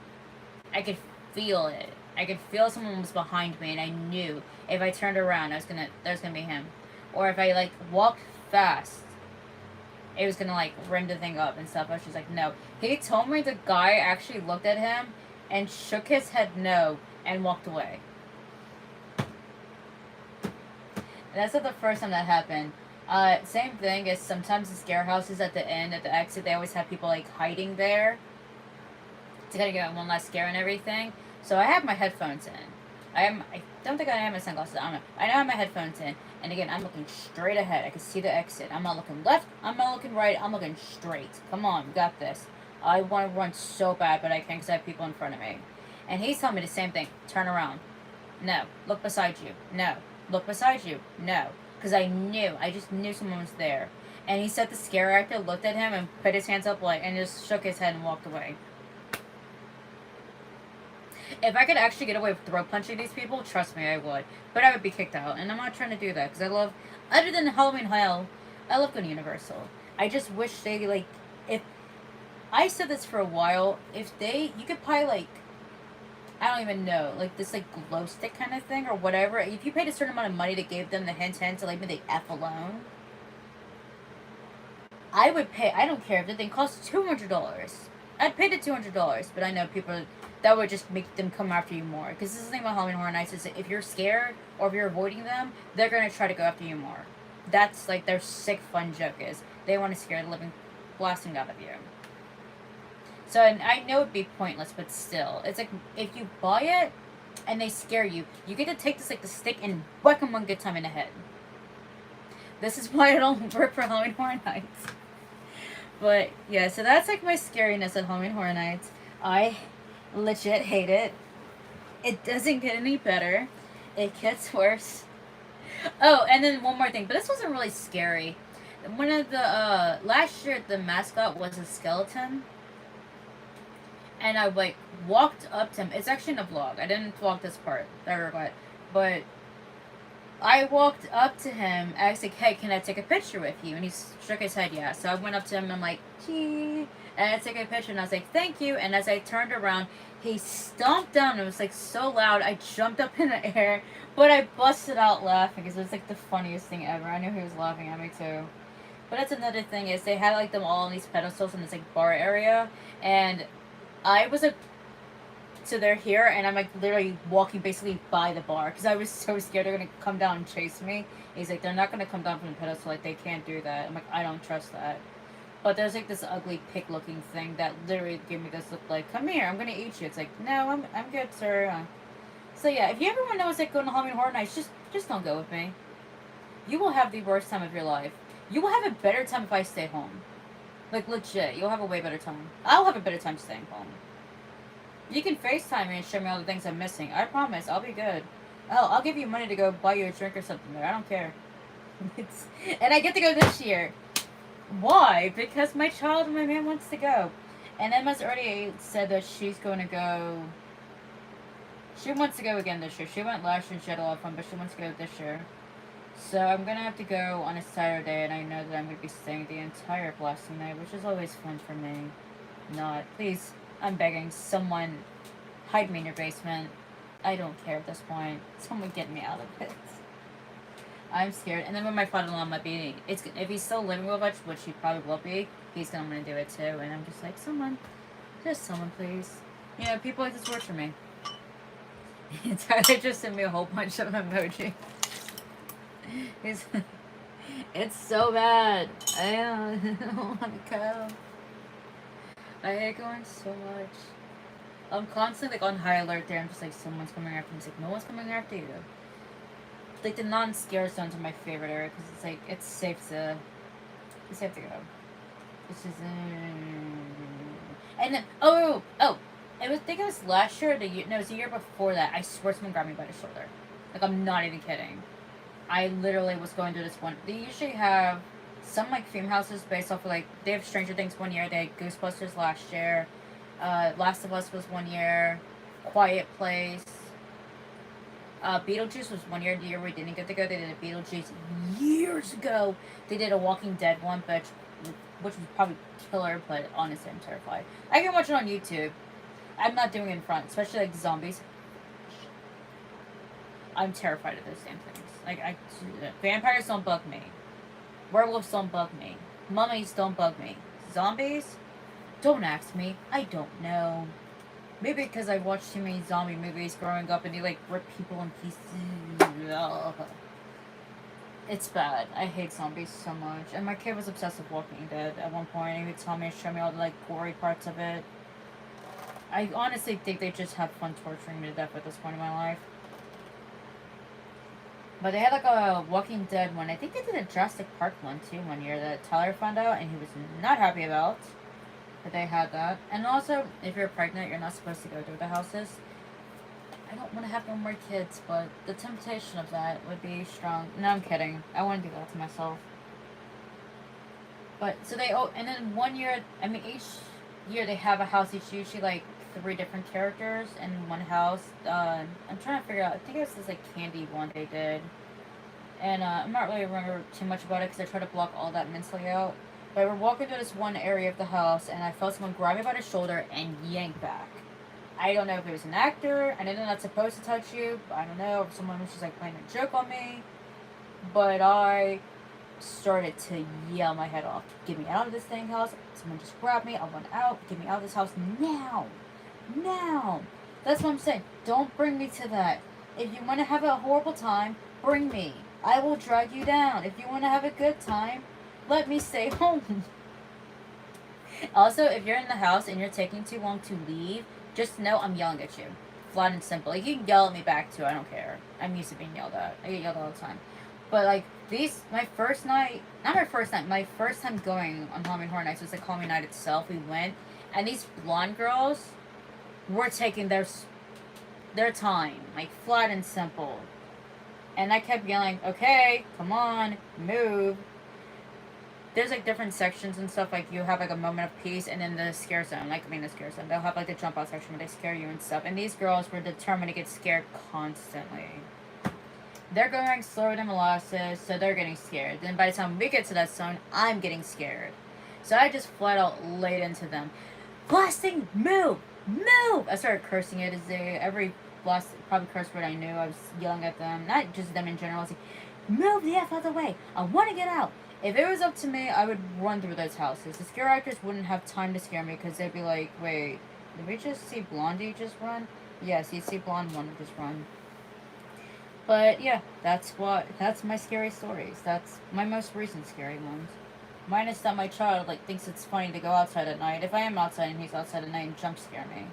I could feel it. I could feel someone was behind me, and I knew if I turned around, there's gonna be him. Or if I, like, walked fast, it was gonna, like, ring the thing up and stuff. I was just like, no. He told me the guy actually looked at him and shook his head no and walked away. And that's not the first time that happened. Same thing as sometimes the scare houses at the end, at the exit, they always have people, like, hiding there to kind of get one last scare and everything. So I have my headphones in. I don't think I have my sunglasses. I don't know. I know I have my headphones in. And again, I'm looking straight ahead. I can see the exit. I'm not looking left. I'm not looking right. I'm looking straight. Come on, we got this. I want to run so bad, but I can't because I have people in front of me. And he's telling me the same thing. Turn around. No. Look beside you. No. Look beside you. No. Because I just knew someone was there. And he said the scare actor looked at him and put his hands up like, and just shook his head and walked away. If I could actually get away with throat punching these people, trust me, I would. But I would be kicked out, and I'm not trying to do that, because I love, other than Halloween Hell, I love going to Universal. I just wish they, like, if, I said this for a while, if they, you could buy, like, I don't even know, like, this, like, glow stick kind of thing, or whatever. If you paid a certain amount of money that gave them the hint to, like, maybe the F alone, I would pay, I don't care if the thing costs $200. I'd pay the $200, but I know people that would just make them come after you more. Because this is the thing about Halloween Horror Nights is that if you're scared or if you're avoiding them, they're going to try to go after you more. That's like their sick fun joke is. They want to scare the living blasting out of you. So and I know it'd be pointless, but still. It's like if you buy it and they scare you, you get to take this like the stick and whack them one good time in the head. This is why I don't work for Halloween Horror Nights. But yeah, so that's like my scariness at Halloween Horror Nights. I legit hate it. It doesn't get any better. It gets worse. Oh, and then one more thing, but this wasn't really scary. One of the last year the mascot was a skeleton. And I like walked up to him. It's actually in the vlog. I didn't vlog this part. I regret. But I walked up to him. I was like, hey, can I take a picture with you? And he shook his head, yeah. So I went up to him and I'm like, gee. And I took a picture and I was like, thank you. And as I turned around, he stomped down. It was like so loud. I jumped up in the air. But I busted out laughing because it was like the funniest thing ever. I knew he was laughing at me too. But that's another thing is they had like them all on these pedestals in this like bar area. And I was like, so they're here, and I'm like literally walking basically by the bar because I was so scared they're gonna come down and chase me. He's like, they're not gonna come down from the pedestal, like they can't do that. I'm like, I don't trust that. But there's like this ugly pig looking thing that literally gave me this look like, come here, I'm gonna eat you. It's like, no, I'm good, sir. So yeah, if you ever want to know what's like going to Halloween Horror Nights, just don't go with me. You will have the worst time of your life. You will have a better time if I stay home. Like legit, you'll have a way better time. I'll have a better time staying home. You can FaceTime me and show me all the things I'm missing. I promise, I'll be good. Oh, I'll give you money to go buy you a drink or something there. I don't care. And I get to go this year. Why? Because my child and my man wants to go. And Emma's already said that she's going to go. She wants to go again this year. She went last year and she had a lot of fun, but she wants to go this year. So I'm going to have to go on a Saturday, and I know that I'm going to be staying the entire blasting night, which is always fun for me. Not. Please, I'm begging, someone hide me in your basement. I don't care at this point. Someone get me out of it. I'm scared. And then when my father-in-law might be, if he's still living with us, which he probably will be, he's going to do it too. And I'm just like, someone, just someone, please. You know, people like this work for me. Tyler just sent me a whole bunch of emoji. It's so bad. I don't want to go. I hate going so much. I'm constantly like on high alert there. I'm just like, someone's coming after me. It's like, no one's coming after you. Like the non-scare zones are my favorite area because it's like it's safe to go. This is and then I think it was last year. It was the year before that. I swear someone grabbed me by the shoulder. Like I'm not even kidding. I literally was going through this one. They usually have some like theme houses based off of like they have Stranger Things one year, they had Ghostbusters last year, Last of Us was one year, Quiet Place. Beetlejuice was one year. The year we didn't get to go, they did a Beetlejuice years ago. They did a Walking Dead one, which was probably killer, but honestly, I'm terrified. I can watch it on YouTube. I'm not doing it in front, especially like zombies. I'm terrified of those damn things. Vampires don't bug me. Werewolves don't bug me. Mummies don't bug me. Zombies? Don't ask me. I don't know. Maybe because I watched too many zombie movies growing up and they like rip people in pieces. Ugh. It's bad. I hate zombies so much. And my kid was obsessed with Walking Dead at one point. He would tell me and show me all the like gory parts of it. I honestly think they just have fun torturing me to death at this point in my life. But they had like a Walking Dead one. I think they did a Jurassic Park one too one year that Tyler found out and he was not happy about. But they had that. And also, if you're pregnant, you're not supposed to go to the houses. I don't want to have no more kids, but the temptation of that would be strong. No, I'm kidding. I want to do that to myself. But, so they, and then one year, I mean, each year they have a house. It's usually like 3 different characters in one house. I'm trying to figure out, I think it was this like candy one they did. And I'm not really remember too much about it because I tried to block all that mentally out. But we're walking through this one area of the house and I felt someone grab me by the shoulder and yank back. I don't know if it was an actor. I know they're not supposed to touch you. I don't know if someone was just like playing a joke on me. But I started to yell my head off. Get me out of this dang house. Someone just grabbed me. I want out. Get me out of this house now. Now. That's what I'm saying. Don't bring me to that. If you want to have a horrible time, bring me. I will drag you down. If you want to have a good time, let me stay home. Also, if you're in the house and you're taking too long to leave, just know I'm yelling at you. Flat and simple. Like, you can yell at me back too, I don't care. I'm used to being yelled at. I get yelled all the time. But like, my first night, not my first night, my first time going on Halloween Horror Nights was like Halloween night itself. We went, and these blonde girls were taking their time. Like, flat and simple. And I kept yelling, okay, come on, move. There's like different sections and stuff, like you have like a moment of peace and then the scare zone, the scare zone. They'll have like the jump out section where they scare you and stuff. And these girls were determined to get scared constantly. They're going slower than molasses, so they're getting scared. Then by the time we get to that zone, I'm getting scared. So I just flat out laid into them. Blasting, move! Move! I started cursing it as every probably curse word I knew. I was yelling at them, not just them in general. I was like, move the F out of the way. I want to get out. If it was up to me, I would run through those houses. The scare actors wouldn't have time to scare me because they'd be like, wait, did we just see Blondie just run? Yes, you see Blonde one just run. But yeah, that's my scary stories. That's my most recent scary ones. Minus that my child like thinks it's funny to go outside at night. If I am outside and he's outside at night and jump scare me.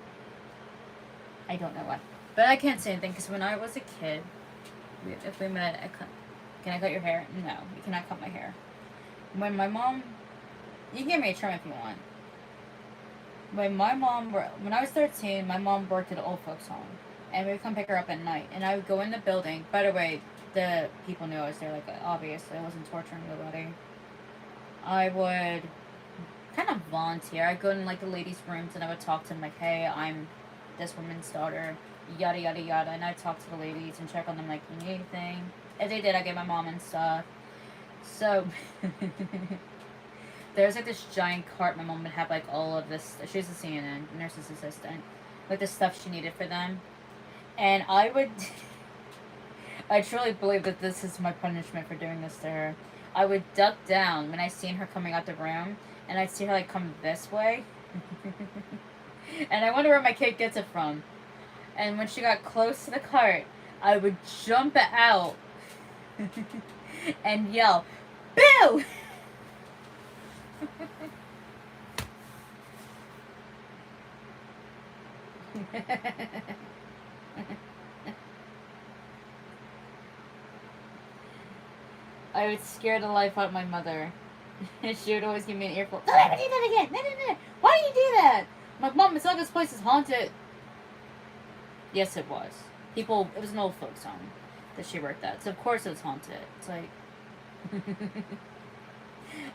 I don't know why. But I can't say anything because when I was a kid, if we met, can I cut your hair? No, you cannot cut my hair. When my mom, you can give me a trim if you want. When I was 13, my mom worked at an old folks home. And we would come pick her up at night. And I would go in the building. By the way, the people knew I was there. Like, obviously, I wasn't torturing nobody. I would kind of volunteer. I'd go in, like, the ladies' rooms and I would talk to them, like, hey, I'm this woman's daughter, yada, yada, yada. And I'd talk to the ladies and check on them, like, you need anything? If they did, I'd get my mom and stuff. So, there's, like, this giant cart my mom would have, like, all of this. She's a CNN, nurse's assistant. Like, the stuff she needed for them. And I truly believe that this is my punishment for doing this to her. I would duck down when I seen her coming out the room, and I'd see her, like, come this way. And I wonder where my kid gets it from. And when she got close to the cart, I would jump out and yell, "Boo!" I would scare the life out of my mother. She would always give me an earful. Don't ever do that again! No. Why do you do that? I'm like, Mom, it's not this place is haunted. Yes, it was. It was an old folks home that she worked at. So, of course, it was haunted. It's like...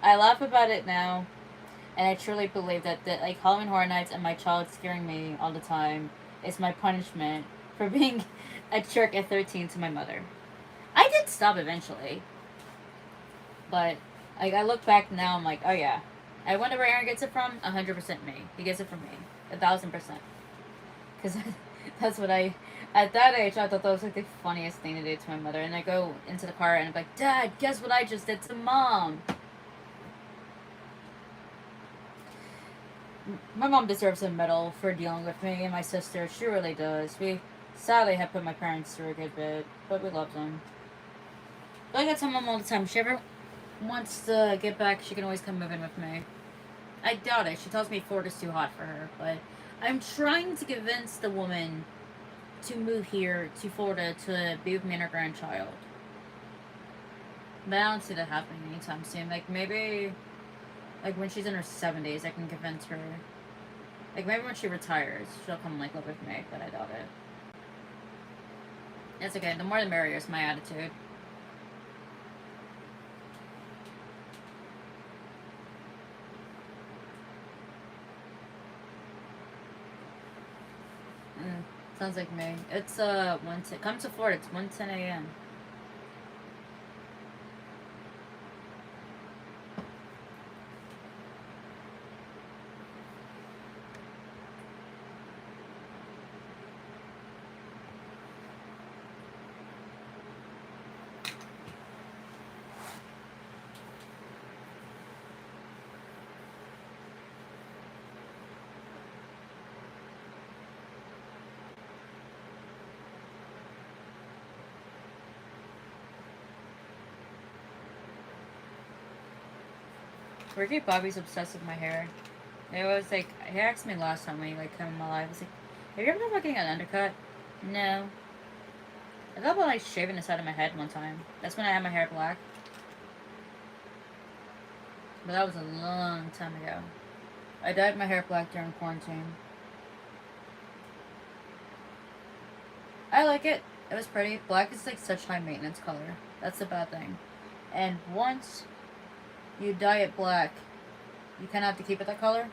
I laugh about it now, and I truly believe that like Halloween Horror Nights and my child scaring me all the time is my punishment for being a jerk at 13 to my mother. I did stop eventually, but like I look back now, I'm like, oh yeah, I wonder where Aaron gets it from. 100% me. He gets it from me. 1,000%. Because that's what I. At that age, I thought that was like the funniest thing to do to my mother. And I go into the car and I'm like, Dad, guess what I just did to Mom? My mom deserves a medal for dealing with me and my sister. She really does. We sadly have put my parents through a good bit, but we love them. But I tell Mom all the time, if she ever wants to get back, she can always come move in with me. I doubt it. She tells me Florida's too hot for her, but I'm trying to convince the woman to move here to Florida to be with me and her grandchild. But I don't see that happening anytime soon. Like maybe, like when she's in her 70s, I can convince her. Like maybe when she retires, she'll come like live with me. But I doubt it. It's okay. The more the merrier is my attitude. Sounds like me. It's come to Florida. It's 1:10 a.m. Ricky Bobby's obsessed with my hair. It was like he asked me last time when he like came in my life. I was like, "Have you ever thought about getting an undercut?" No. I thought about like shaving the side of my head one time. That's when I had my hair black. But that was a long time ago. I dyed my hair black during quarantine. I like it. It was pretty. Black is like such high maintenance color. That's the bad thing. And once you dye it black, you kind of have to keep it that color.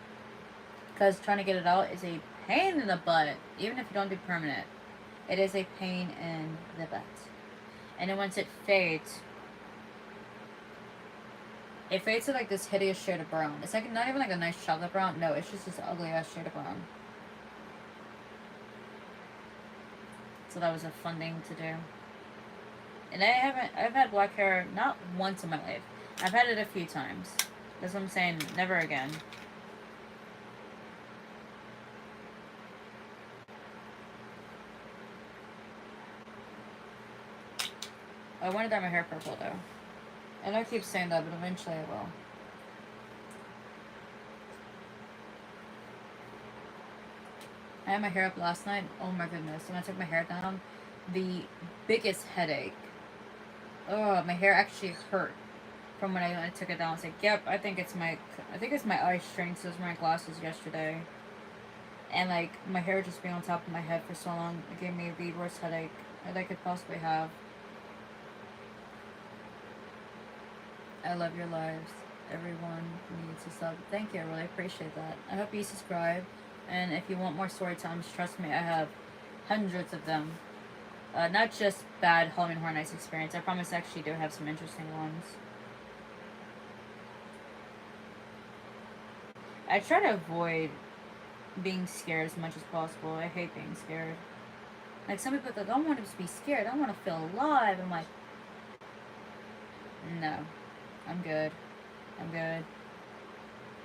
Because trying to get it out is a pain in the butt. Even if you don't do permanent. It is a pain in the butt. And then once it fades to like this hideous shade of brown. It's like not even like a nice chocolate brown. No, it's just this ugly ass shade of brown. So that was a fun thing to do. And I've had black hair not once in my life. I've had it a few times. That's what I'm saying, never again. I want to dye my hair purple though. And I keep saying that, but eventually I will. I had my hair up last night. Oh my goodness. When I took my hair down, the biggest headache. Oh, my hair actually hurt from when I took it down. I was like, yep, I think it's my eye strength. So those were my glasses yesterday. And like my hair just being on top of my head for so long, it gave me the worst headache that I could possibly have. I love your lives. Everyone needs to sub. Thank you, I really appreciate that. I hope you subscribe. And if you want more story times, trust me, I have hundreds of them. Not just bad Halloween Horror Nights experience. I promise I actually do have some interesting ones. I try to avoid being scared as much as possible. I hate being scared. Like some people think, I don't want to be scared. I want to feel alive. I'm like, no, I'm good. I'm good.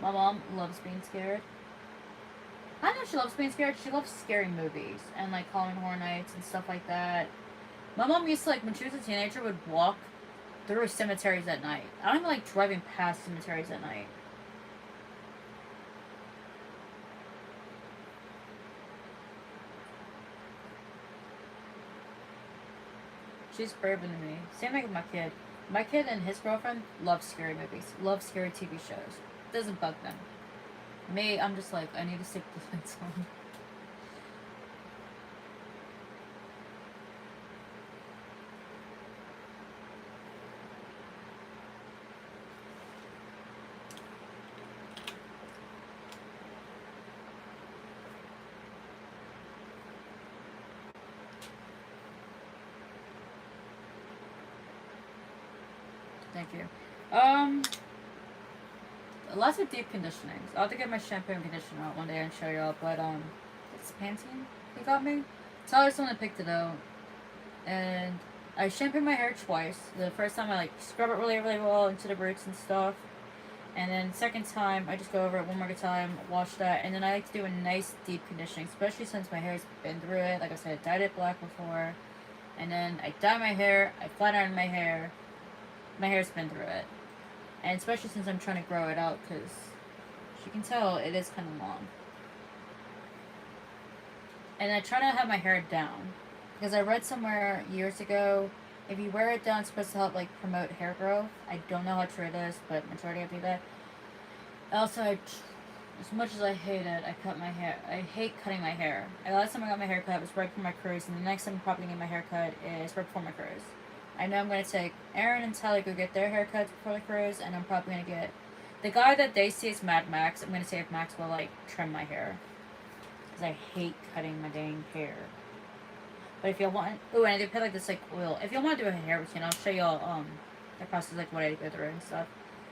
My mom loves being scared. I know she loves being scared. She loves scary movies and like Halloween Horror Nights and stuff like that. My mom used to like when she was a teenager would walk through cemeteries at night. I don't even like driving past cemeteries at night. She's braver than me. Same thing with my kid. My kid and his girlfriend love scary movies, love scary TV shows. Doesn't bug them. Me, I'm just like, I need to stick the lights on. Thank you. Lots of deep conditionings. I'll have to get my shampoo and conditioner out one day and show y'all. But it's Pantene. He got me. So I was the one that picked it out, and I shampooed my hair twice. The first time I like scrub it really, really well into the roots and stuff. And then second time, I just go over it one more time, wash that, and then I like to do a nice deep conditioning, especially since my hair's been through it. Like I said, I dyed it black before, and then I dye my hair, I flat iron my hair. My hair's been through it, and especially since I'm trying to grow it out, because as you can tell, it is kind of long. And I try to have my hair down, because I read somewhere years ago, if you wear it down, it's supposed to help like promote hair growth. I don't know how true it is, but majority of do that. Also, as much as I hate it, I cut my hair. I hate cutting my hair. The last time I got my hair cut was right before my cruise, and the next time I'm probably getting my hair cut is right before my cruise. I know I'm going to take Aaron and Tally go get their haircuts before the cruise, and I'm probably going to get the guy that they see as Mad Max. I'm going to see if Max will like trim my hair, because I hate cutting my dang hair. But if y'all want, ooh, and I did put like this like oil. If y'all want to do a hair routine, I'll show y'all the process, like what I go through and stuff.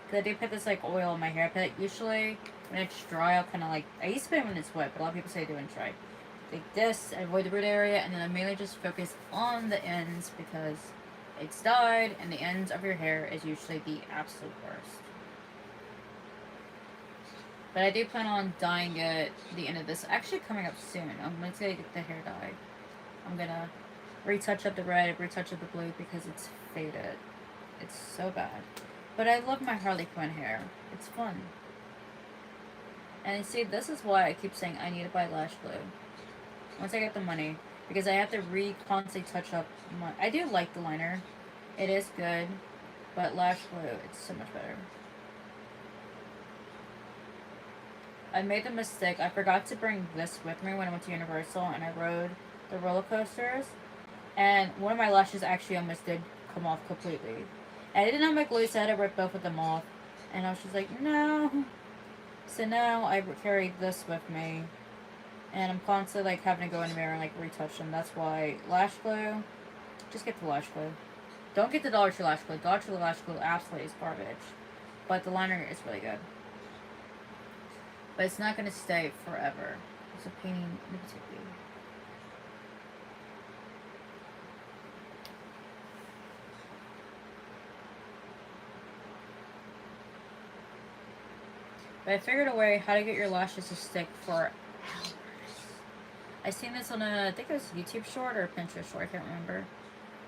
Cause I do put this like oil in my hair. I put it usually when it's dry. I'll kind of like, I used to put it when it's wet, but a lot of people say do it when it's dry. Like this, I avoid the root area, and then I mainly just focus on the ends because it's dyed, and the ends of your hair is usually the absolute worst. But I do plan on dyeing it the end of this. Actually, coming up soon. I'm gonna get the hair dyed. I'm gonna retouch up the red, retouch up the blue because it's faded. It's so bad. But I love my Harley Quinn hair. It's fun. And you see, this is why I keep saying I need to buy lash glue. Once I get the money. Because I have to constantly touch up my... I do like the liner. It is good. But lash glue, it's so much better. I made the mistake. I forgot to bring this with me when I went to Universal and I rode the roller coasters, and one of my lashes actually almost did come off completely. And I didn't have my glue, so I had to rip both of them off. And I was just like, no. So now I carry this with me, and I'm constantly like having to go in the mirror and like retouch them. That's why lash glue, just get the lash glue. Don't get the Dollar Tree lash glue. Dollar Tree lash glue absolutely is garbage, but the liner is really good. But it's not gonna stay forever. It's a painting. But I figured a way how to get your lashes to stick for hours. I seen this on a, I think it was a YouTube short or a Pinterest short, I can't remember.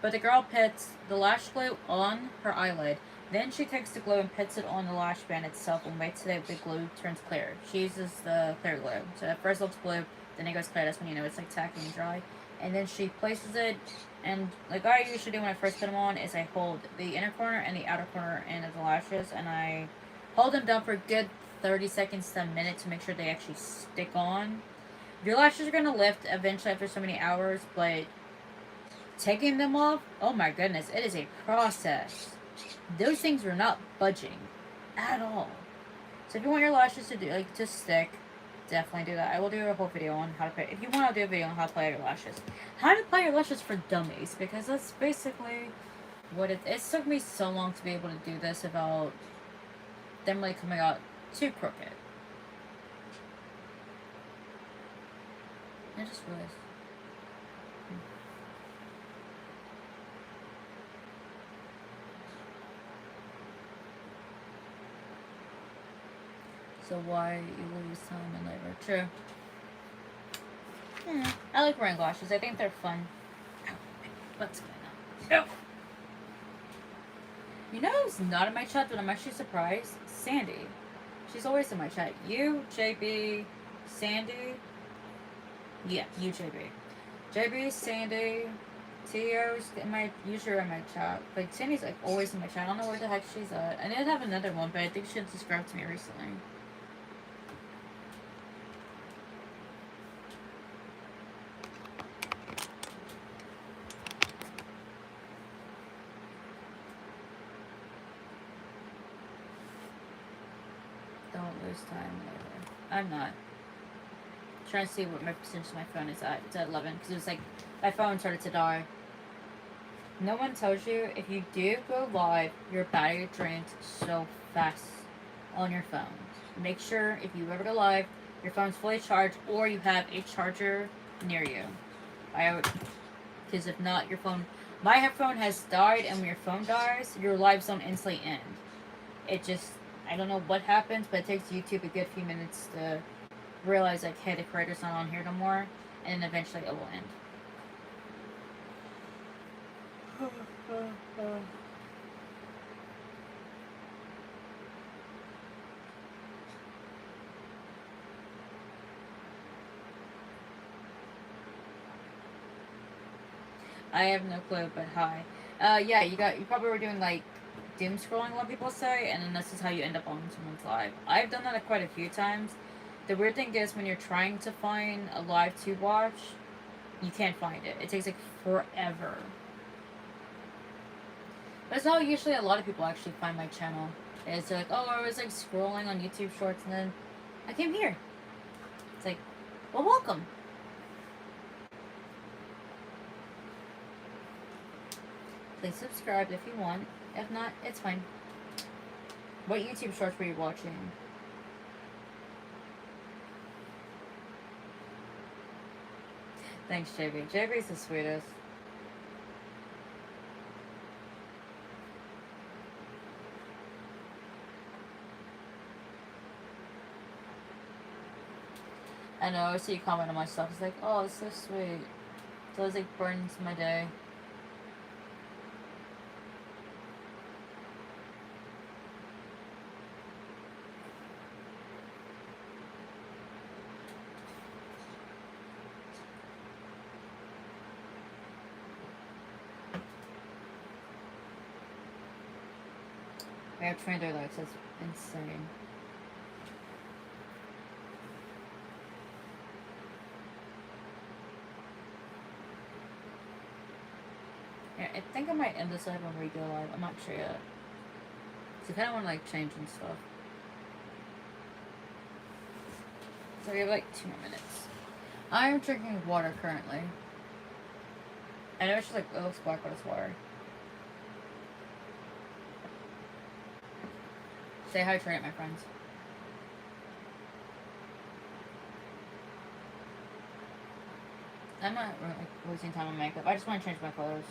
But the girl puts the lash glue on her eyelid. Then she takes the glue and puts it on the lash band itself and waits till the glue turns clear. She uses the clear glue. So at first it looks blue, then it goes clear. That's when you know it's like tacky and dry. And then she places it, and like I usually do when I first put them on is I hold the inner corner and the outer corner end of the lashes, and I hold them down for a good 30 seconds to a minute to make sure they actually stick on. Your lashes are going to lift eventually after so many hours, but taking them off, oh my goodness, it is a process. Those things are not budging at all. So if you want your lashes to do like to stick, definitely do that. I will do a whole video on how to play. If you want, I'll do a video on how to play your lashes. How to play your lashes for dummies, because that's basically what it took me so long to be able to do this without them really coming out too crooked. I just realized. So why you lose time in labor? True. I like wearing glasses. I think they're fun. Ow, what's going on? Ow. You know who's not in my chat, but I'm actually surprised? Sandy. She's always in my chat. You, JB, Sandy. Yeah, you, JB. JB, Sandy, Tio's usually in my chat. But Sandy's like always in my chat. I don't know where the heck she's at. I did have another one, but I think she subscribed to me recently. Don't lose time later. I'm not. I'm trying to see what my percentage of my phone is at. It's at 11 because it was like my phone started to die. No one tells you if you do go live, your battery drains so fast on your phone. Make sure if you ever go live, your phone's fully charged or you have a charger near you. Because if not, your phone. My phone has died, and when your phone dies, your lives don't instantly end. It just, I don't know what happens, but it takes YouTube a good few minutes to realize, like, hey, the creator's not on here no more, and then eventually it will end. I have no clue, but hi. Yeah, you probably were doing like doom scrolling, what people say, and then this is how you end up on someone's live. I've done that quite a few times. The weird thing is when you're trying to find a live to watch, you can't find it. It takes like forever. But it's how usually a lot of people actually find my channel. It's like, oh, I was like scrolling on YouTube Shorts and then I came here. It's like, well, welcome. Please subscribe if you want. If not, it's fine. What YouTube Shorts were you watching? Thanks, JB. JB's the sweetest. I know, I see you comment on my stuff. It's like, oh, it's so sweet. So it's like brightens my day. I have trainer legs. That's insane. Yeah, I think I might end this live when we go live. I'm not sure yet. So I kind of want to like change and stuff. So we have like 2 more minutes. I'm drinking water currently. I know it's just like, it looks black, but it's water. Say hi, Trent, my friends. I'm not like wasting time on makeup. I just want to change my clothes.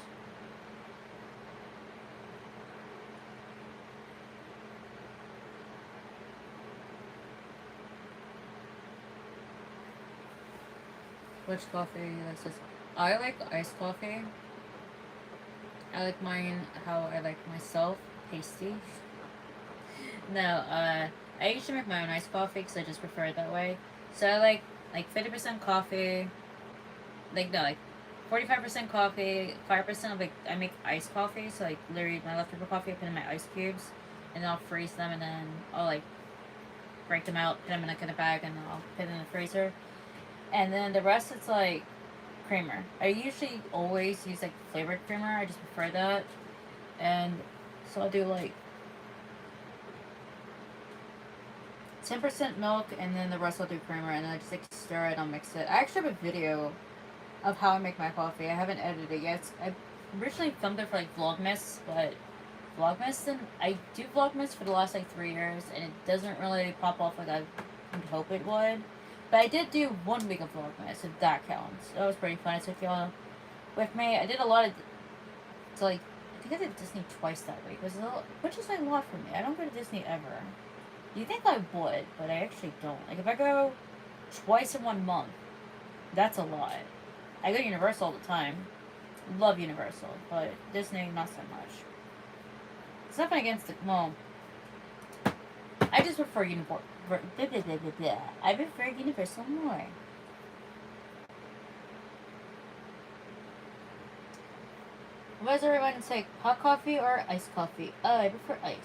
Which coffee like this? I like iced coffee. I like mine how I like myself, pasty. No, I usually make my own iced coffee because I just prefer it that way. So I like 50% coffee. Like no, like 45% coffee, 5% of like I make iced coffee. So like literally my leftover coffee, I put in my ice cubes, and then I'll freeze them, and then I'll like break them out, put them in like in a bag, and I'll put it in the freezer. And then the rest it's like creamer. I usually always use like flavored creamer. I just prefer that. And so I'll do like 10% milk, and then the rest I'll do creamer, and then I just like stir it. I'll mix it. I actually have a video of how I make my coffee. I haven't edited it yet. I originally filmed it for like Vlogmas, but Vlogmas, and I do Vlogmas for the last like 3 years, and it doesn't really pop off like I would hope it would. But I did do 1 week of Vlogmas, if that counts. That was pretty fun. I took y'all with me. I did a lot of, so like, I think I did Disney twice that week, which is like a lot for me. I don't go to Disney ever. You think I would, but I actually don't. Like, if I go twice in 1 month, that's a lot. I go to Universal all the time. Love Universal, but Disney, not so much. It's nothing against it. Well, I just prefer Universal. I prefer Universal more. What does everyone say? Hot coffee or iced coffee? Oh, I prefer iced.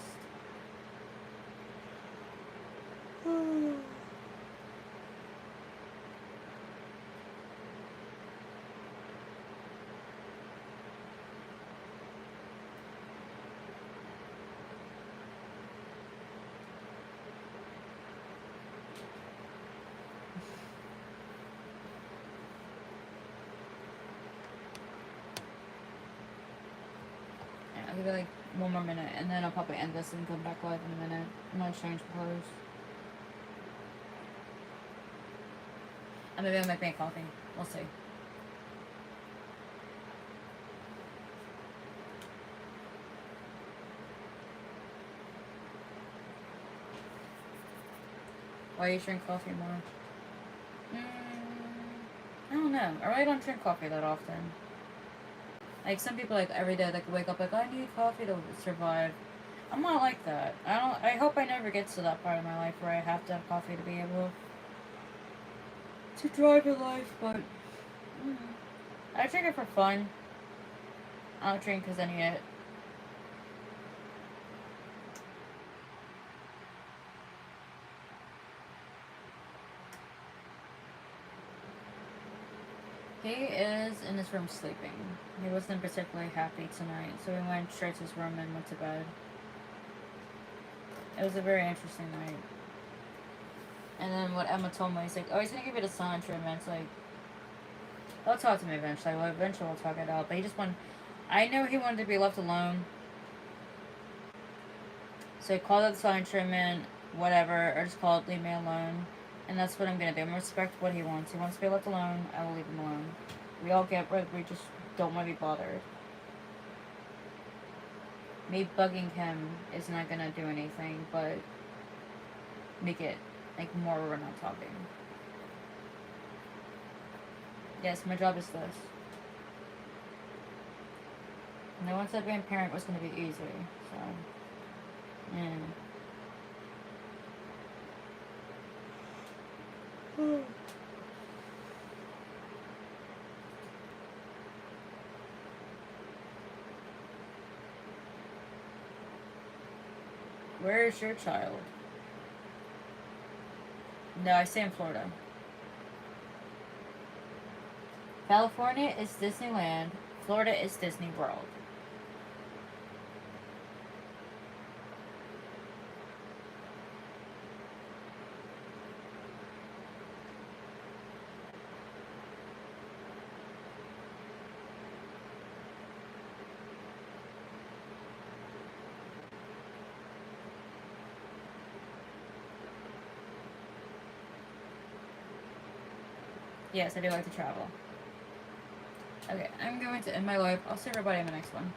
I'll give it like one more minute, and then I'll probably end this and come back live in a minute. I'm gonna change clothes. And maybe I'll make me a coffee. We'll see. Why you drink coffee more? I don't know. I really don't drink coffee that often. Like some people, like every day, like wake up like I need coffee to survive. I'm not like that. I hope I never get to that part of my life where I have to have coffee to be able to drive a life. But I drink it for fun. I don't drink because I need it. He is in his room sleeping. He wasn't particularly happy tonight, so we went straight to his room and went to bed. It was a very interesting night. And then what Emma told me, he's like, oh, he's gonna give it a silent treatment. It's like, he'll talk to me eventually. Well, eventually we'll talk it out. But he just wanted, I know he wanted to be left alone. So he called it silent treatment, whatever, or just call it leave me alone. And that's what I'm gonna do. I'm gonna respect what he wants. He wants to be left alone, I will leave him alone. We all get where we just don't want to be bothered. Me bugging him is not gonna do anything, but make it like more we're not talking. Yes, my job is this. No one said being a parent was gonna be easy, so Where is your child? No, I stay in Florida. California is Disneyland. Florida is Disney World. Yes, I do like to travel. Okay, I'm going to end my live. I'll see everybody in the next one.